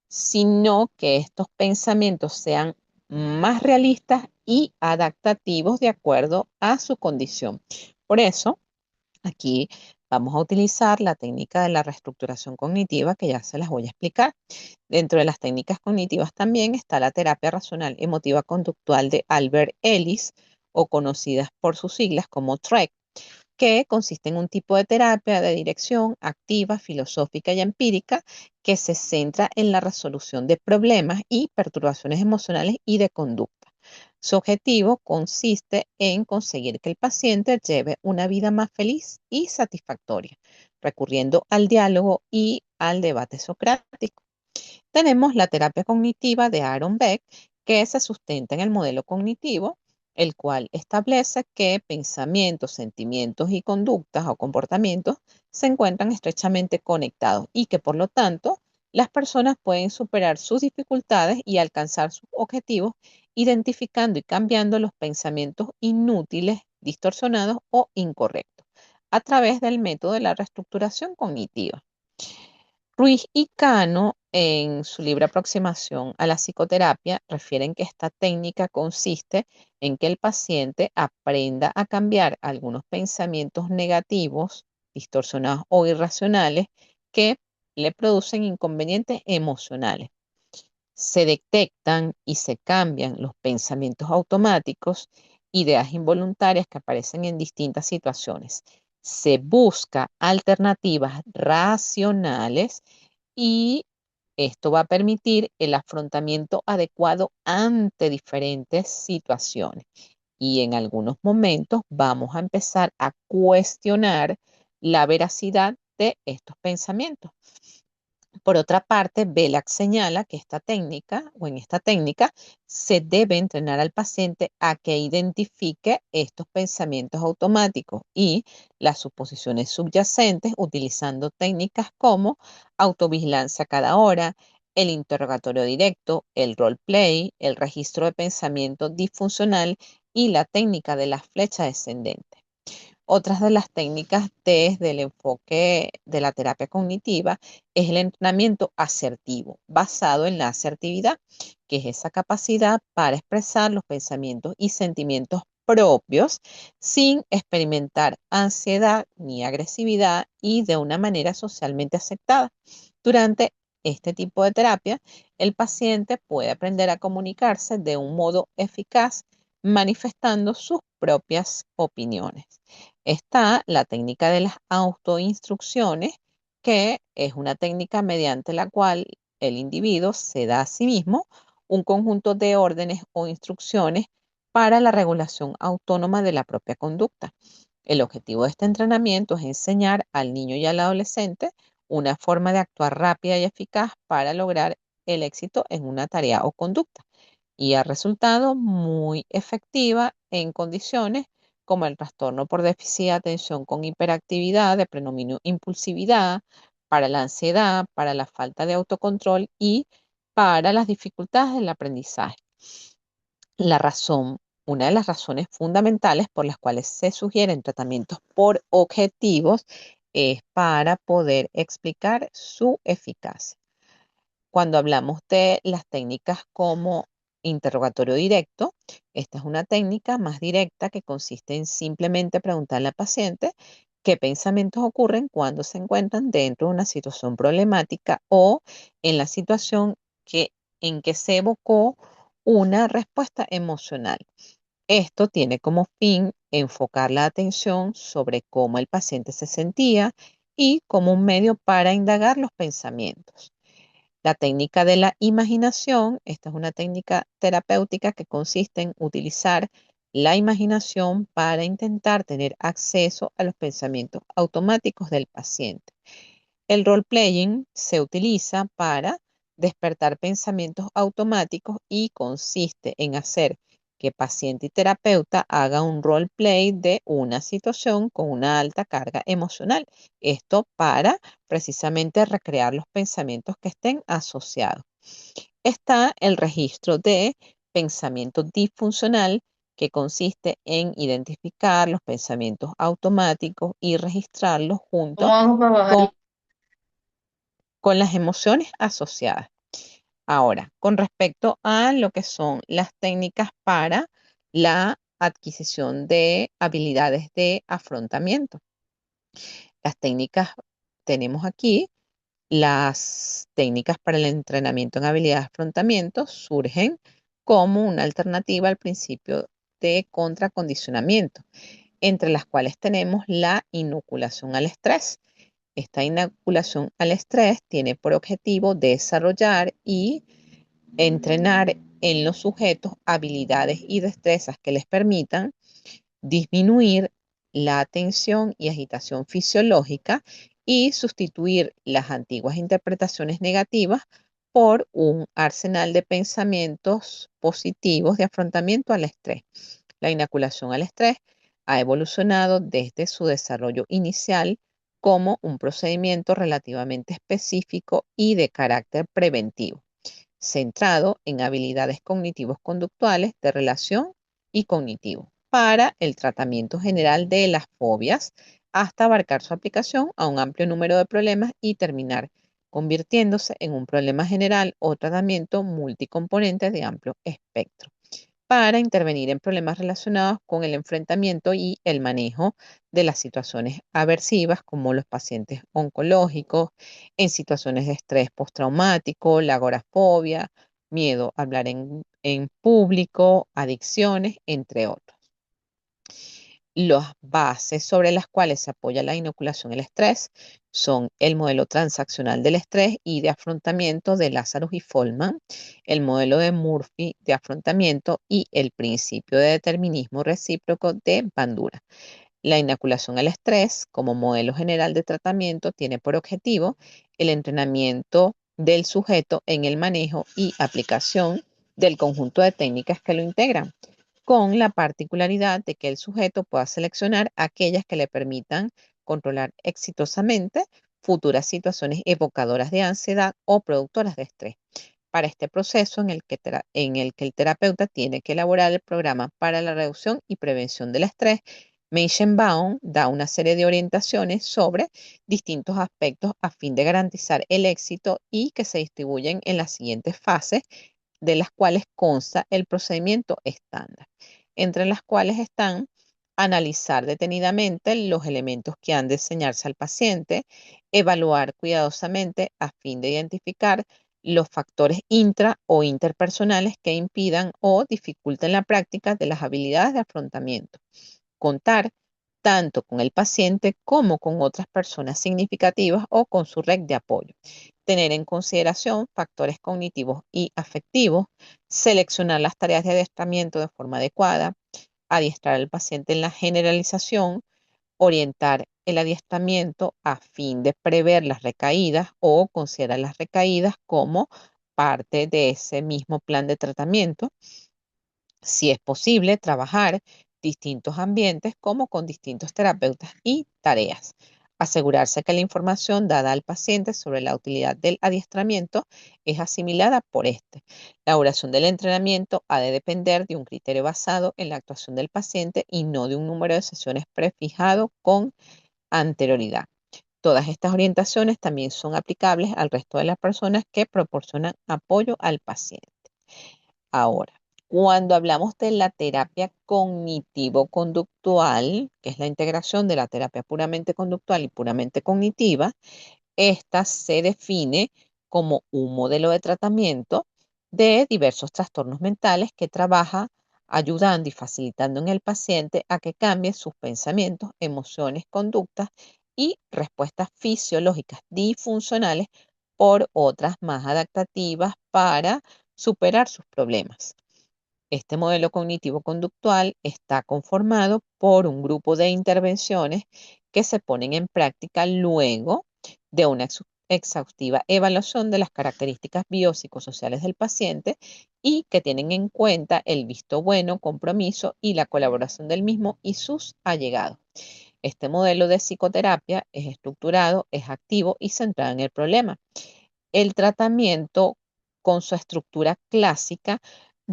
sino que estos pensamientos sean más realistas y adaptativos de acuerdo a su condición. Por eso, aquí vamos a utilizar la técnica de la reestructuración cognitiva, que ya se las voy a explicar. Dentro de las técnicas cognitivas también está la terapia racional emotiva conductual de Albert Ellis, o conocidas por sus siglas como TREC, que consiste en un tipo de terapia de dirección activa, filosófica y empírica que se centra en la resolución de problemas y perturbaciones emocionales y de conducta. Su objetivo consiste en conseguir que el paciente lleve una vida más feliz y satisfactoria, recurriendo al diálogo y al debate socrático. Tenemos la terapia cognitiva de Aaron Beck, que se sustenta en el modelo cognitivo, el cual establece que pensamientos, sentimientos y conductas o comportamientos se encuentran estrechamente conectados y que por lo tanto las personas pueden superar sus dificultades y alcanzar sus objetivos identificando y cambiando los pensamientos inútiles, distorsionados o incorrectos a través del método de la reestructuración cognitiva. Ruiz y Cano, en su libre aproximación a la psicoterapia, refieren que esta técnica consiste en que el paciente aprenda a cambiar algunos pensamientos negativos, distorsionados o irracionales que le producen inconvenientes emocionales. Se detectan y se cambian los pensamientos automáticos, ideas involuntarias que aparecen en distintas situaciones. Se busca alternativas racionales y esto va a permitir el afrontamiento adecuado ante diferentes situaciones. Y en algunos momentos vamos a empezar a cuestionar la veracidad de estos pensamientos. Por otra parte, Belak señala que en esta técnica se debe entrenar al paciente a que identifique estos pensamientos automáticos y las suposiciones subyacentes utilizando técnicas como autovigilancia cada hora, el interrogatorio directo, el role play, el registro de pensamiento disfuncional y la técnica de la flecha descendente. Otras de las técnicas desde el enfoque de la terapia cognitiva es el entrenamiento asertivo, basado en la asertividad, que es esa capacidad para expresar los pensamientos y sentimientos propios sin experimentar ansiedad ni agresividad y de una manera socialmente aceptada. Durante este tipo de terapia, el paciente puede aprender a comunicarse de un modo eficaz, manifestando sus propias opiniones. Está la técnica de las autoinstrucciones, que es una técnica mediante la cual el individuo se da a sí mismo un conjunto de órdenes o instrucciones para la regulación autónoma de la propia conducta. El objetivo de este entrenamiento es enseñar al niño y al adolescente una forma de actuar rápida y eficaz para lograr el éxito en una tarea o conducta y ha resultado muy efectiva en condiciones como el trastorno por déficit de atención con hiperactividad, de predominio impulsividad, para la ansiedad, para la falta de autocontrol y para las dificultades del aprendizaje. La razón, una de las razones fundamentales por las cuales se sugieren tratamientos por objetivos es para poder explicar su eficacia. Cuando hablamos de las técnicas como interrogatorio directo, esta es una técnica más directa que consiste en simplemente preguntarle al paciente qué pensamientos ocurren cuando se encuentran dentro de una situación problemática o en la situación en que se evocó una respuesta emocional. Esto tiene como fin enfocar la atención sobre cómo el paciente se sentía y como un medio para indagar los pensamientos. La técnica de la imaginación, esta es una técnica terapéutica que consiste en utilizar la imaginación para intentar tener acceso a los pensamientos automáticos del paciente. El role-playing se utiliza para despertar pensamientos automáticos y consiste en hacer que paciente y terapeuta haga un role-play de una situación con una alta carga emocional. Esto para precisamente recrear los pensamientos que estén asociados. Está el registro de pensamiento disfuncional, que consiste en identificar los pensamientos automáticos y registrarlos ¿Cómo junto hago para con bajar? las emociones asociadas. Ahora, con respecto a lo que son las técnicas para la adquisición de habilidades de afrontamiento. Las técnicas, tenemos aquí las técnicas para el entrenamiento en habilidades de afrontamiento surgen como una alternativa al principio de contracondicionamiento, entre las cuales tenemos la inoculación al estrés. Esta inoculación al estrés tiene por objetivo desarrollar y entrenar en los sujetos habilidades y destrezas que les permitan disminuir la tensión y agitación fisiológica y sustituir las antiguas interpretaciones negativas por un arsenal de pensamientos positivos de afrontamiento al estrés. La inoculación al estrés ha evolucionado desde su desarrollo inicial como un procedimiento relativamente específico y de carácter preventivo, centrado en habilidades cognitivos conductuales de relación y cognitivo para el tratamiento general de las fobias hasta abarcar su aplicación a un amplio número de problemas y terminar convirtiéndose en un problema general o tratamiento multicomponente de amplio espectro para intervenir en problemas relacionados con el enfrentamiento y el manejo de las situaciones aversivas, como los pacientes oncológicos, en situaciones de estrés postraumático, la agorafobia, miedo a hablar en público, adicciones, entre otros. Las bases sobre las cuales se apoya la inoculación del estrés son el modelo transaccional del estrés y de afrontamiento de Lazarus y Folman, el modelo de Murphy de afrontamiento y el principio de determinismo recíproco de Bandura. La inoculación al estrés como modelo general de tratamiento tiene por objetivo el entrenamiento del sujeto en el manejo y aplicación del conjunto de técnicas que lo integran, con la particularidad de que el sujeto pueda seleccionar aquellas que le permitan controlar exitosamente futuras situaciones evocadoras de ansiedad o productoras de estrés. Para este proceso en el que el terapeuta tiene que elaborar el programa para la reducción y prevención del estrés, Meichenbaum da una serie de orientaciones sobre distintos aspectos a fin de garantizar el éxito y que se distribuyen en las siguientes fases, de las cuales consta el procedimiento estándar, entre las cuales están analizar detenidamente los elementos que han de enseñarse al paciente, evaluar cuidadosamente a fin de identificar los factores intra o interpersonales que impidan o dificulten la práctica de las habilidades de afrontamiento, contar tanto con el paciente como con otras personas significativas o con su red de apoyo, tener en consideración factores cognitivos y afectivos, seleccionar las tareas de adiestramiento de forma adecuada, adiestrar al paciente en la generalización, orientar el adiestramiento a fin de prever las recaídas o considerar las recaídas como parte de ese mismo plan de tratamiento. Si es posible, trabajar distintos ambientes como con distintos terapeutas y tareas. Asegurarse que la información dada al paciente sobre la utilidad del adiestramiento es asimilada por este. La duración del entrenamiento ha de depender de un criterio basado en la actuación del paciente y no de un número de sesiones prefijado con anterioridad. Todas estas orientaciones también son aplicables al resto de las personas que proporcionan apoyo al paciente. Ahora, cuando hablamos de la terapia cognitivo-conductual, que es la integración de la terapia puramente conductual y puramente cognitiva, esta se define como un modelo de tratamiento de diversos trastornos mentales que trabaja ayudando y facilitando en el paciente a que cambie sus pensamientos, emociones, conductas y respuestas fisiológicas disfuncionales por otras más adaptativas para superar sus problemas. Este modelo cognitivo-conductual está conformado por un grupo de intervenciones que se ponen en práctica luego de una exhaustiva evaluación de las características biopsicosociales del paciente y que tienen en cuenta el visto bueno, compromiso y la colaboración del mismo y sus allegados. Este modelo de psicoterapia es estructurado, es activo y centrado en el problema. El tratamiento con su estructura clásica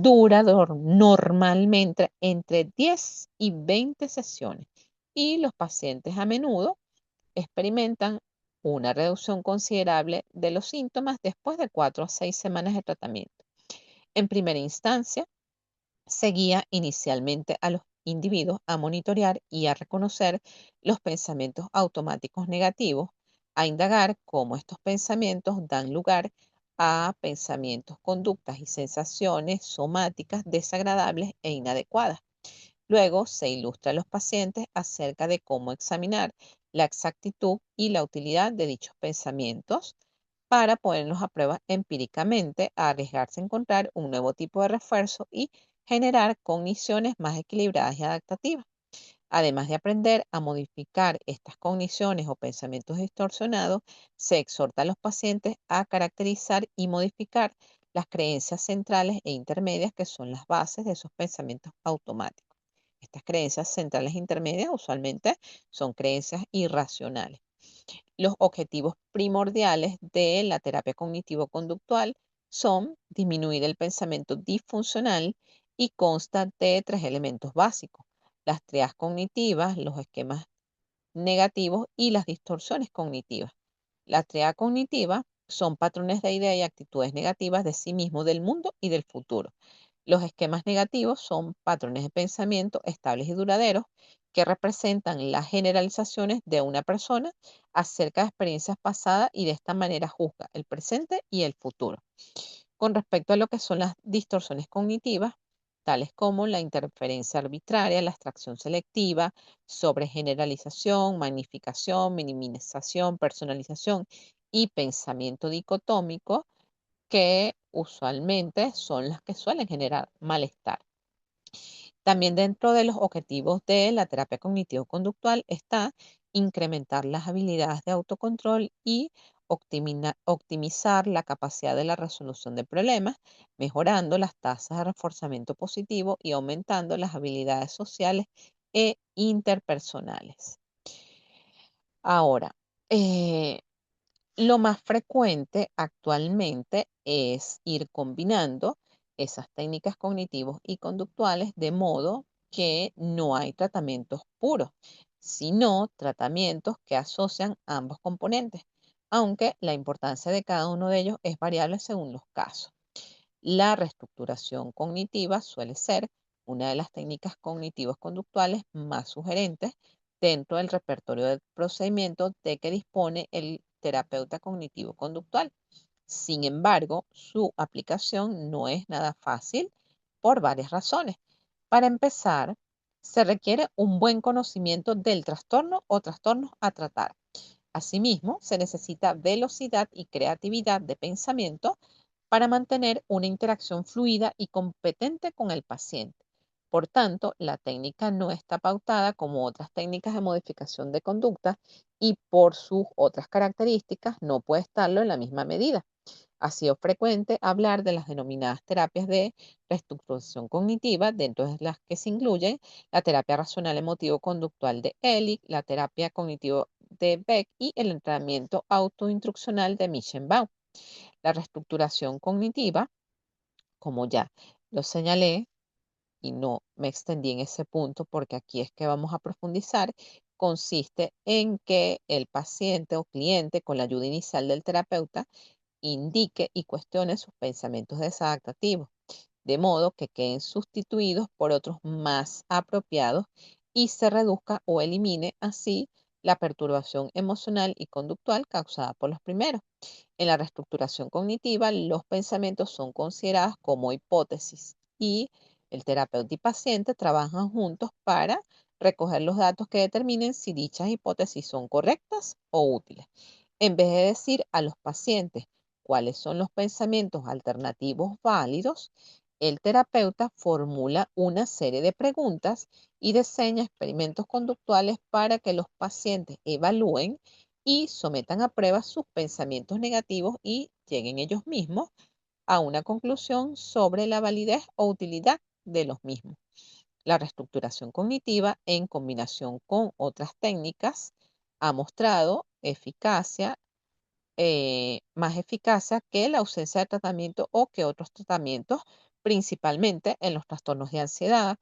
dura normalmente entre 10 y 20 sesiones y los pacientes a menudo experimentan una reducción considerable de los síntomas después de 4 a 6 semanas de tratamiento. En primera instancia, se guía inicialmente a los individuos a monitorear y a reconocer los pensamientos automáticos negativos, a indagar cómo estos pensamientos dan lugar a pensamientos, conductas y sensaciones somáticas desagradables e inadecuadas. Luego se ilustra a los pacientes acerca de cómo examinar la exactitud y la utilidad de dichos pensamientos para ponerlos a prueba empíricamente, a arriesgarse a encontrar un nuevo tipo de refuerzo y generar cogniciones más equilibradas y adaptativas. Además de aprender a modificar estas cogniciones o pensamientos distorsionados, se exhorta a los pacientes a caracterizar y modificar las creencias centrales e intermedias que son las bases de esos pensamientos automáticos. Estas creencias centrales e intermedias usualmente son creencias irracionales. Los objetivos primordiales de la terapia cognitivo-conductual son disminuir el pensamiento disfuncional y consta de tres elementos básicos: las triadas cognitivas, los esquemas negativos y las distorsiones cognitivas. La triada cognitiva son patrones de idea y actitudes negativas de sí mismo, del mundo y del futuro. Los esquemas negativos son patrones de pensamiento estables y duraderos que representan las generalizaciones de una persona acerca de experiencias pasadas y de esta manera juzga el presente y el futuro. Con respecto a lo que son las distorsiones cognitivas, tales como la interferencia arbitraria, la abstracción selectiva, sobregeneralización, magnificación, minimización, personalización y pensamiento dicotómico, que usualmente son las que suelen generar malestar. También dentro de los objetivos de la terapia cognitivo-conductual está incrementar las habilidades de autocontrol y optimizar la capacidad de la resolución de problemas, mejorando las tasas de reforzamiento positivo y aumentando las habilidades sociales e interpersonales. Ahora, eh, lo más frecuente actualmente es ir combinando esas técnicas cognitivos y conductuales de modo que no hay tratamientos puros, sino tratamientos que asocian ambos componentes, aunque la importancia de cada uno de ellos es variable según los casos. La reestructuración cognitiva suele ser una de las técnicas cognitivos conductuales más sugerentes dentro del repertorio de procedimientos de que dispone el terapeuta cognitivo conductual. Sin embargo, su aplicación no es nada fácil por varias razones. Para empezar, se requiere un buen conocimiento del trastorno o trastornos a tratar. Asimismo, se necesita velocidad y creatividad de pensamiento para mantener una interacción fluida y competente con el paciente. Por tanto, la técnica no está pautada como otras técnicas de modificación de conducta y por sus otras características no puede estarlo en la misma medida. Ha sido frecuente hablar de las denominadas terapias de reestructuración cognitiva, dentro de las que se incluyen la terapia racional emotivo-conductual de Ellick, la terapia de Beck y el entrenamiento autoinstruccional de Michenbaum. La reestructuración cognitiva, como ya lo señalé, y no me extendí en ese punto porque aquí es que vamos a profundizar, consiste en que el paciente o cliente, con la ayuda inicial del terapeuta, indique y cuestione sus pensamientos desadaptativos, de modo que queden sustituidos por otros más apropiados y se reduzca o elimine así la perturbación emocional y conductual causada por los primeros. En la reestructuración cognitiva, los pensamientos son considerados como hipótesis y el terapeuta y paciente trabajan juntos para recoger los datos que determinen si dichas hipótesis son correctas o útiles. En vez de decir a los pacientes cuáles son los pensamientos alternativos válidos, el terapeuta formula una serie de preguntas y diseña experimentos conductuales para que los pacientes evalúen y sometan a prueba sus pensamientos negativos y lleguen ellos mismos a una conclusión sobre la validez o utilidad de los mismos. La reestructuración cognitiva, en combinación con otras técnicas, ha mostrado más eficacia que la ausencia de tratamiento o que otros tratamientos, principalmente en los trastornos de ansiedad,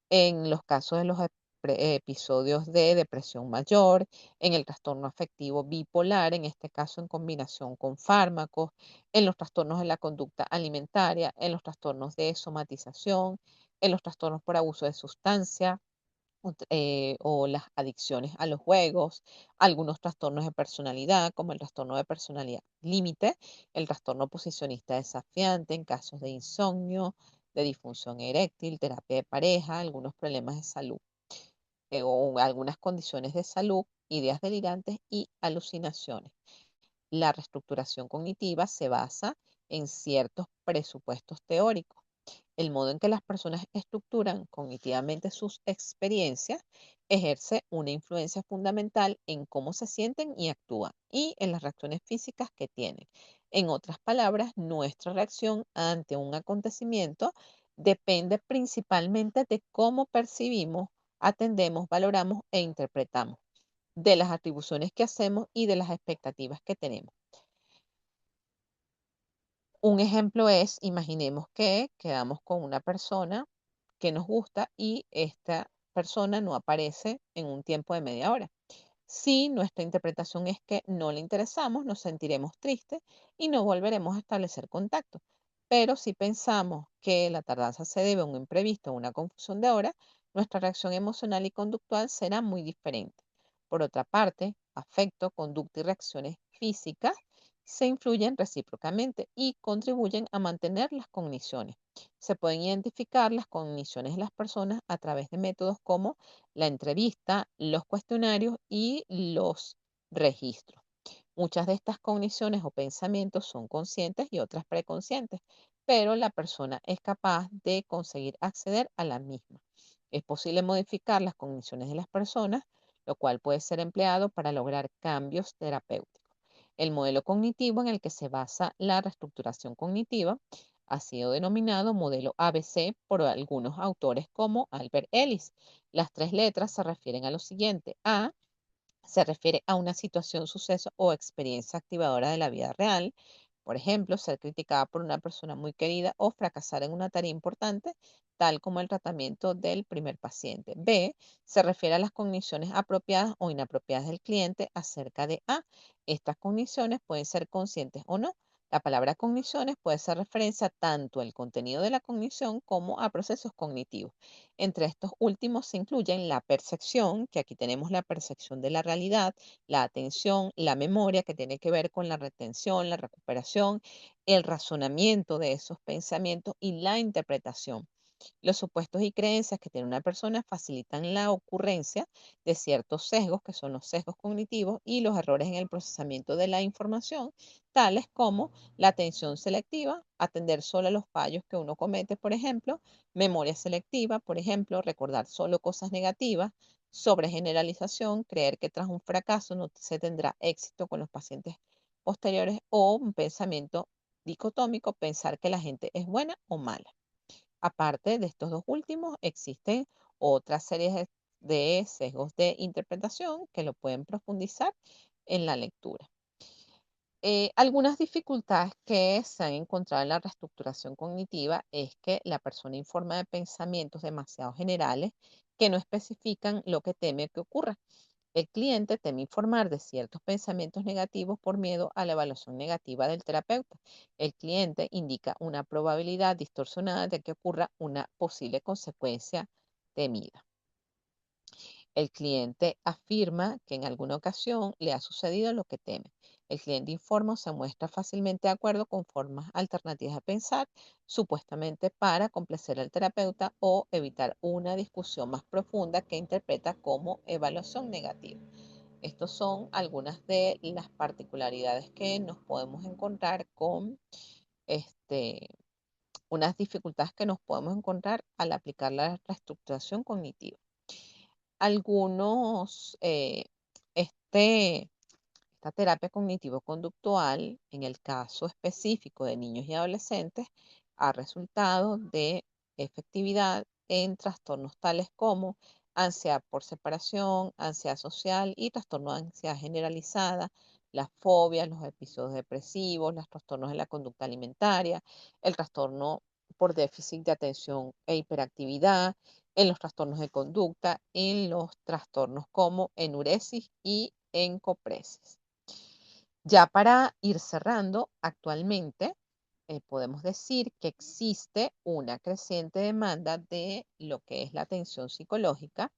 en los casos de los episodios de depresión mayor, en el trastorno afectivo bipolar, en este caso en combinación con fármacos, en los trastornos de la conducta alimentaria, en los trastornos de somatización, en los trastornos por abuso de sustancia o las adicciones a los juegos, algunos trastornos de personalidad, como el trastorno de personalidad límite, el trastorno posicionista desafiante en casos de insomnio, de disfunción eréctil, terapia de pareja, algunos problemas de salud o algunas condiciones de salud, ideas delirantes y alucinaciones. La reestructuración cognitiva se basa en ciertos presupuestos teóricos. El modo en que las personas estructuran cognitivamente sus experiencias ejerce una influencia fundamental en cómo se sienten y actúan y en las reacciones físicas que tienen. En otras palabras, nuestra reacción ante un acontecimiento depende principalmente de cómo percibimos, atendemos, valoramos e interpretamos, de las atribuciones que hacemos y de las expectativas que tenemos. Un ejemplo es, imaginemos que quedamos con una persona que nos gusta y esta persona no aparece en un tiempo de media hora. Si nuestra interpretación es que no le interesamos, nos sentiremos tristes y no volveremos a establecer contacto. Pero si pensamos que la tardanza se debe a un imprevisto o una confusión de hora, nuestra reacción emocional y conductual será muy diferente. Por otra parte, afecto, conducta y reacciones físicas se influyen recíprocamente y contribuyen a mantener las cogniciones. Se pueden identificar las cogniciones de las personas a través de métodos como la entrevista, los cuestionarios y los registros. Muchas de estas cogniciones o pensamientos son conscientes y otras preconscientes, pero la persona es capaz de conseguir acceder a la misma. Es posible modificar las cogniciones de las personas, lo cual puede ser empleado para lograr cambios terapéuticos. El modelo cognitivo en el que se basa la reestructuración cognitiva ha sido denominado modelo ABC por algunos autores como Albert Ellis. Las tres letras se refieren a lo siguiente. A se refiere a una situación, suceso o experiencia activadora de la vida real. Por ejemplo, ser criticada por una persona muy querida o fracasar en una tarea importante, tal como el tratamiento del primer paciente. B, se refiere a las cogniciones apropiadas o inapropiadas del cliente acerca de A. Estas cogniciones pueden ser conscientes o no. La palabra cogniciones puede hacer referencia tanto al contenido de la cognición como a procesos cognitivos. Entre estos últimos se incluyen la percepción, que aquí tenemos la percepción de la realidad, la atención, la memoria, que tiene que ver con la retención, la recuperación, el razonamiento de esos pensamientos y la interpretación. Los supuestos y creencias que tiene una persona facilitan la ocurrencia de ciertos sesgos, que son los sesgos cognitivos, y los errores en el procesamiento de la información, tales como la atención selectiva, atender solo a los fallos que uno comete, por ejemplo, memoria selectiva, por ejemplo, recordar solo cosas negativas, sobregeneralización, creer que tras un fracaso no se tendrá éxito con los pacientes posteriores, o un pensamiento dicotómico, pensar que la gente es buena o mala. Aparte de estos dos últimos, existen otras series de sesgos de interpretación que lo pueden profundizar en la lectura. Algunas dificultades que se han encontrado en la reestructuración cognitiva es que la persona informa de pensamientos demasiado generales que no especifican lo que teme que ocurra. El cliente teme informar de ciertos pensamientos negativos por miedo a la evaluación negativa del terapeuta. El cliente indica una probabilidad distorsionada de que ocurra una posible consecuencia temida. El cliente afirma que en alguna ocasión le ha sucedido lo que teme. El cliente informa o se muestra fácilmente de acuerdo con formas alternativas de pensar, supuestamente para complacer al terapeuta o evitar una discusión más profunda que interpreta como evaluación negativa. Estas son algunas de las particularidades que nos podemos encontrar con este, unas dificultades que nos podemos encontrar al aplicar la reestructuración cognitiva. Algunos, esta terapia cognitivo-conductual, en el caso específico de niños y adolescentes, ha resultado de efectividad en trastornos tales como ansiedad por separación, ansiedad social y trastorno de ansiedad generalizada, las fobias, los episodios depresivos, los trastornos de la conducta alimentaria, el trastorno por déficit de atención e hiperactividad, en los trastornos de conducta, en los trastornos como enuresis y encopresis. Ya para ir cerrando, actualmente podemos decir que existe una creciente demanda de lo que es la atención psicológica.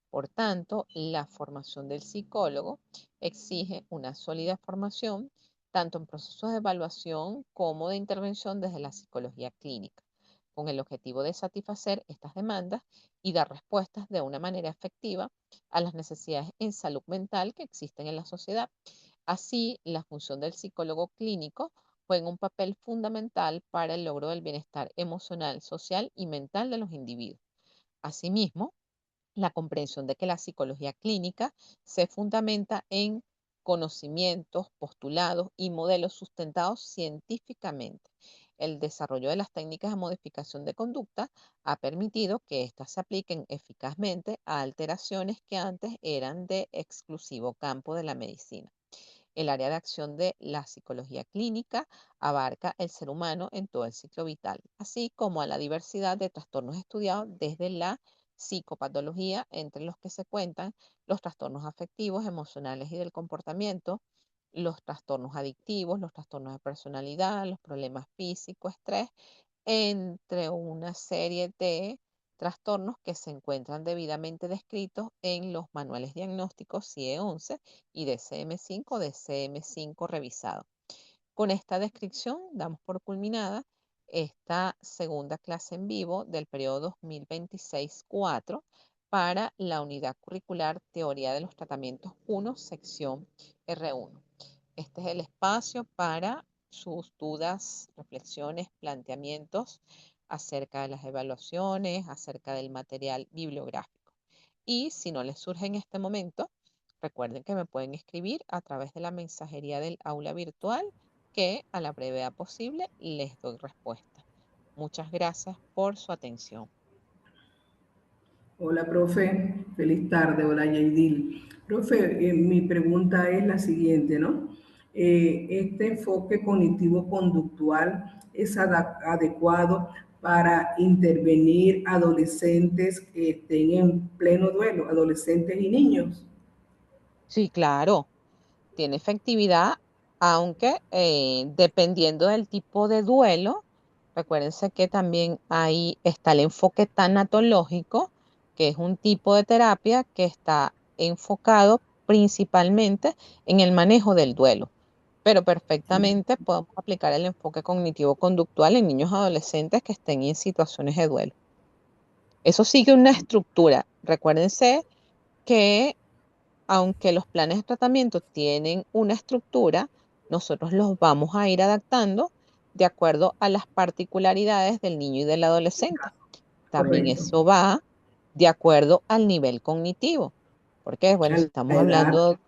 Por tanto, la formación del psicólogo exige una sólida formación tanto en procesos de evaluación como de intervención desde la psicología clínica, con el objetivo de satisfacer estas demandas y dar respuestas de una manera efectiva a las necesidades en salud mental que existen en la sociedad. Así, la función del psicólogo clínico juega un papel fundamental para el logro del bienestar emocional, social y mental de los individuos. Asimismo, la comprensión de que la psicología clínica se fundamenta en conocimientos, postulados y modelos sustentados científicamente. El desarrollo de las técnicas de modificación de conducta ha permitido que éstas se apliquen eficazmente a alteraciones que antes eran de exclusivo campo de la medicina. El área de acción de la psicología clínica abarca el ser humano en todo el ciclo vital, así como a la diversidad de trastornos estudiados desde la psicopatología, entre los que se cuentan los trastornos afectivos, emocionales y del comportamiento, los trastornos adictivos, los trastornos de personalidad, los problemas físicos, estrés, entre una serie de trastornos que se encuentran debidamente descritos en los manuales diagnósticos CIE-11 y DCM-5 DCM-5 revisado. Con esta descripción damos por culminada esta segunda clase en vivo del periodo 2026-4 para la unidad curricular Teoría de los Tratamientos 1, sección R1. Este es el espacio para sus dudas, reflexiones, planteamientos acerca de las evaluaciones, acerca del material bibliográfico. Y si no les surge en este momento, recuerden que me pueden escribir a través de la mensajería del aula virtual que a la brevedad posible les doy respuesta. Muchas gracias por su atención. Hola, profe. Feliz tarde. Hola, Yaidil. Profe, mi pregunta es la siguiente, ¿no? ¿Este enfoque cognitivo-conductual es adecuado para intervenir adolescentes que estén en pleno duelo, adolescentes y niños? Sí, claro, tiene efectividad, aunque dependiendo del tipo de duelo, recuérdense que también ahí está el enfoque tanatológico, que es un tipo de terapia que está enfocado principalmente en el manejo del duelo, pero perfectamente podemos aplicar el enfoque cognitivo-conductual en niños y adolescentes que estén en situaciones de duelo. Eso sigue una estructura. Recuérdense que aunque los planes de tratamiento tienen una estructura, nosotros los vamos a ir adaptando de acuerdo a las particularidades del niño y del adolescente. También Correcto. eso va de acuerdo al nivel cognitivo. Porque, bueno, A si estamos la edad. hablando,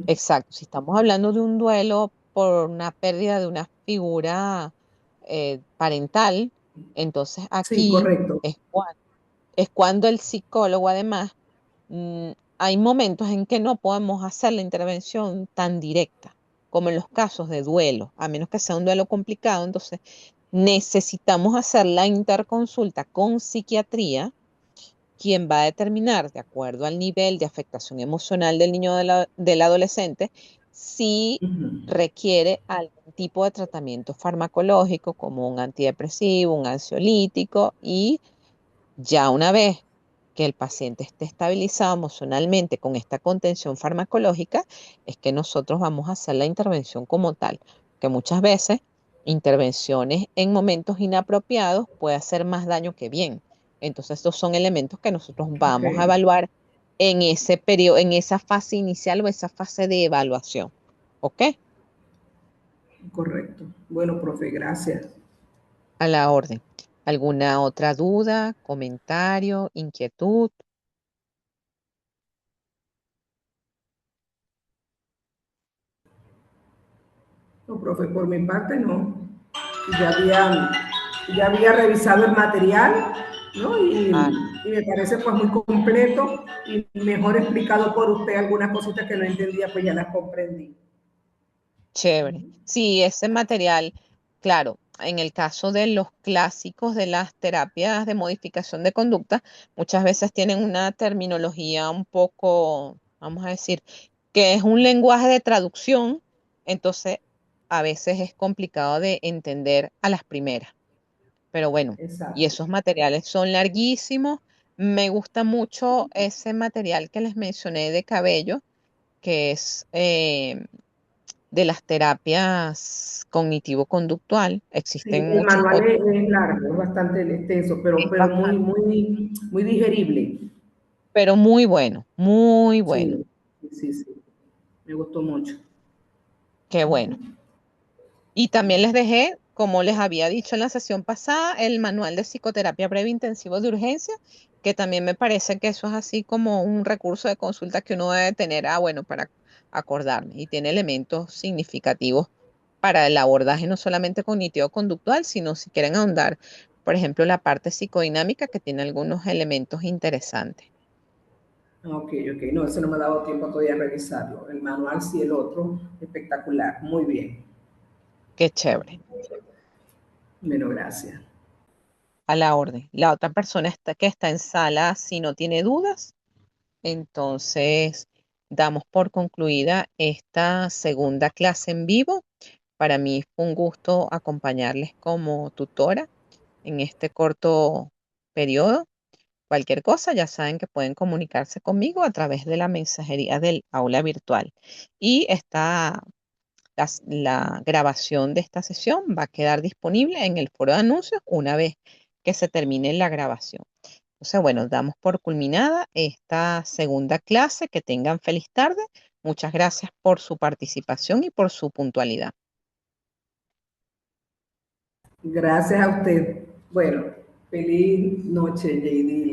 exacto, si estamos hablando de un duelo por una pérdida de una figura parental, entonces Sí, aquí correcto. es cuando el psicólogo además hay momentos en que no podemos hacer la intervención tan directa, como en los casos de duelo, a menos que sea un duelo complicado, entonces necesitamos hacer la interconsulta con psiquiatría, quien va a determinar, de acuerdo al nivel de afectación emocional del niño o del adolescente, si Ujú. requiere algún tipo de tratamiento farmacológico como un antidepresivo, un ansiolítico y ya una vez que el paciente esté estabilizado emocionalmente con esta contención farmacológica, es que nosotros vamos a hacer la intervención como tal, que muchas veces intervenciones en momentos inapropiados puede hacer más daño que bien. Entonces, estos son elementos que nosotros Ok, vamos a evaluar en ese periodo, en esa fase inicial o esa fase de evaluación. ¿Ok? correcto. Bueno, profe, gracias. A la orden. ¿Alguna otra duda, comentario, inquietud? No, profe, por mi parte no. Ya había, ya había revisado el material, ¿no? Ah, Y me parece pues muy completo y mejor explicado por usted algunas cositas que no entendía, pues ya las comprendí. chévere. Sí, ese material, claro, en el caso de los clásicos de las terapias de modificación de conducta, muchas veces tienen una terminología un poco, vamos a decir, que es un lenguaje de traducción, entonces a veces es complicado de entender a las primeras. Pero bueno, y Exacto. esos materiales son larguísimos. Me gusta mucho ese material que les mencioné de cabello, que es de las terapias cognitivo-conductual. Sí, Existen el muchos manual otros. es largo, es bastante extenso, Es pero muy, bastante, muy, muy digerible. pero muy bueno, muy bueno. Sí, sí, sí, sí. Me gustó mucho. Qué bueno. Y también les dejé, como les había dicho en la sesión pasada, el manual de psicoterapia breve intensivo de urgencia, que también me parece que eso es así como un recurso de consulta que uno debe tener, bueno, para acordarme. Y tiene elementos significativos para el abordaje no solamente cognitivo-conductual, sino si quieren ahondar, por ejemplo, la parte psicodinámica, que tiene algunos elementos interesantes. Ok, ok. No, ese no me ha dado tiempo todavía a revisarlo. El manual sí, el otro, espectacular. Muy bien. Qué chévere. Bueno, gracias. A la orden. La otra persona que está en sala, si no tiene dudas, entonces damos por concluida esta segunda clase en vivo. Para mí fue un gusto acompañarles como tutora en este corto periodo. Cualquier cosa, ya saben que pueden comunicarse conmigo a través de la mensajería del aula virtual. Y la grabación de esta sesión va a quedar disponible en el foro de anuncios una vez que se termine la grabación. Entonces, bueno, damos por culminada esta segunda clase. Que tengan feliz tarde. Muchas gracias por su participación y por su puntualidad. Gracias a usted. Bueno, feliz noche, JD.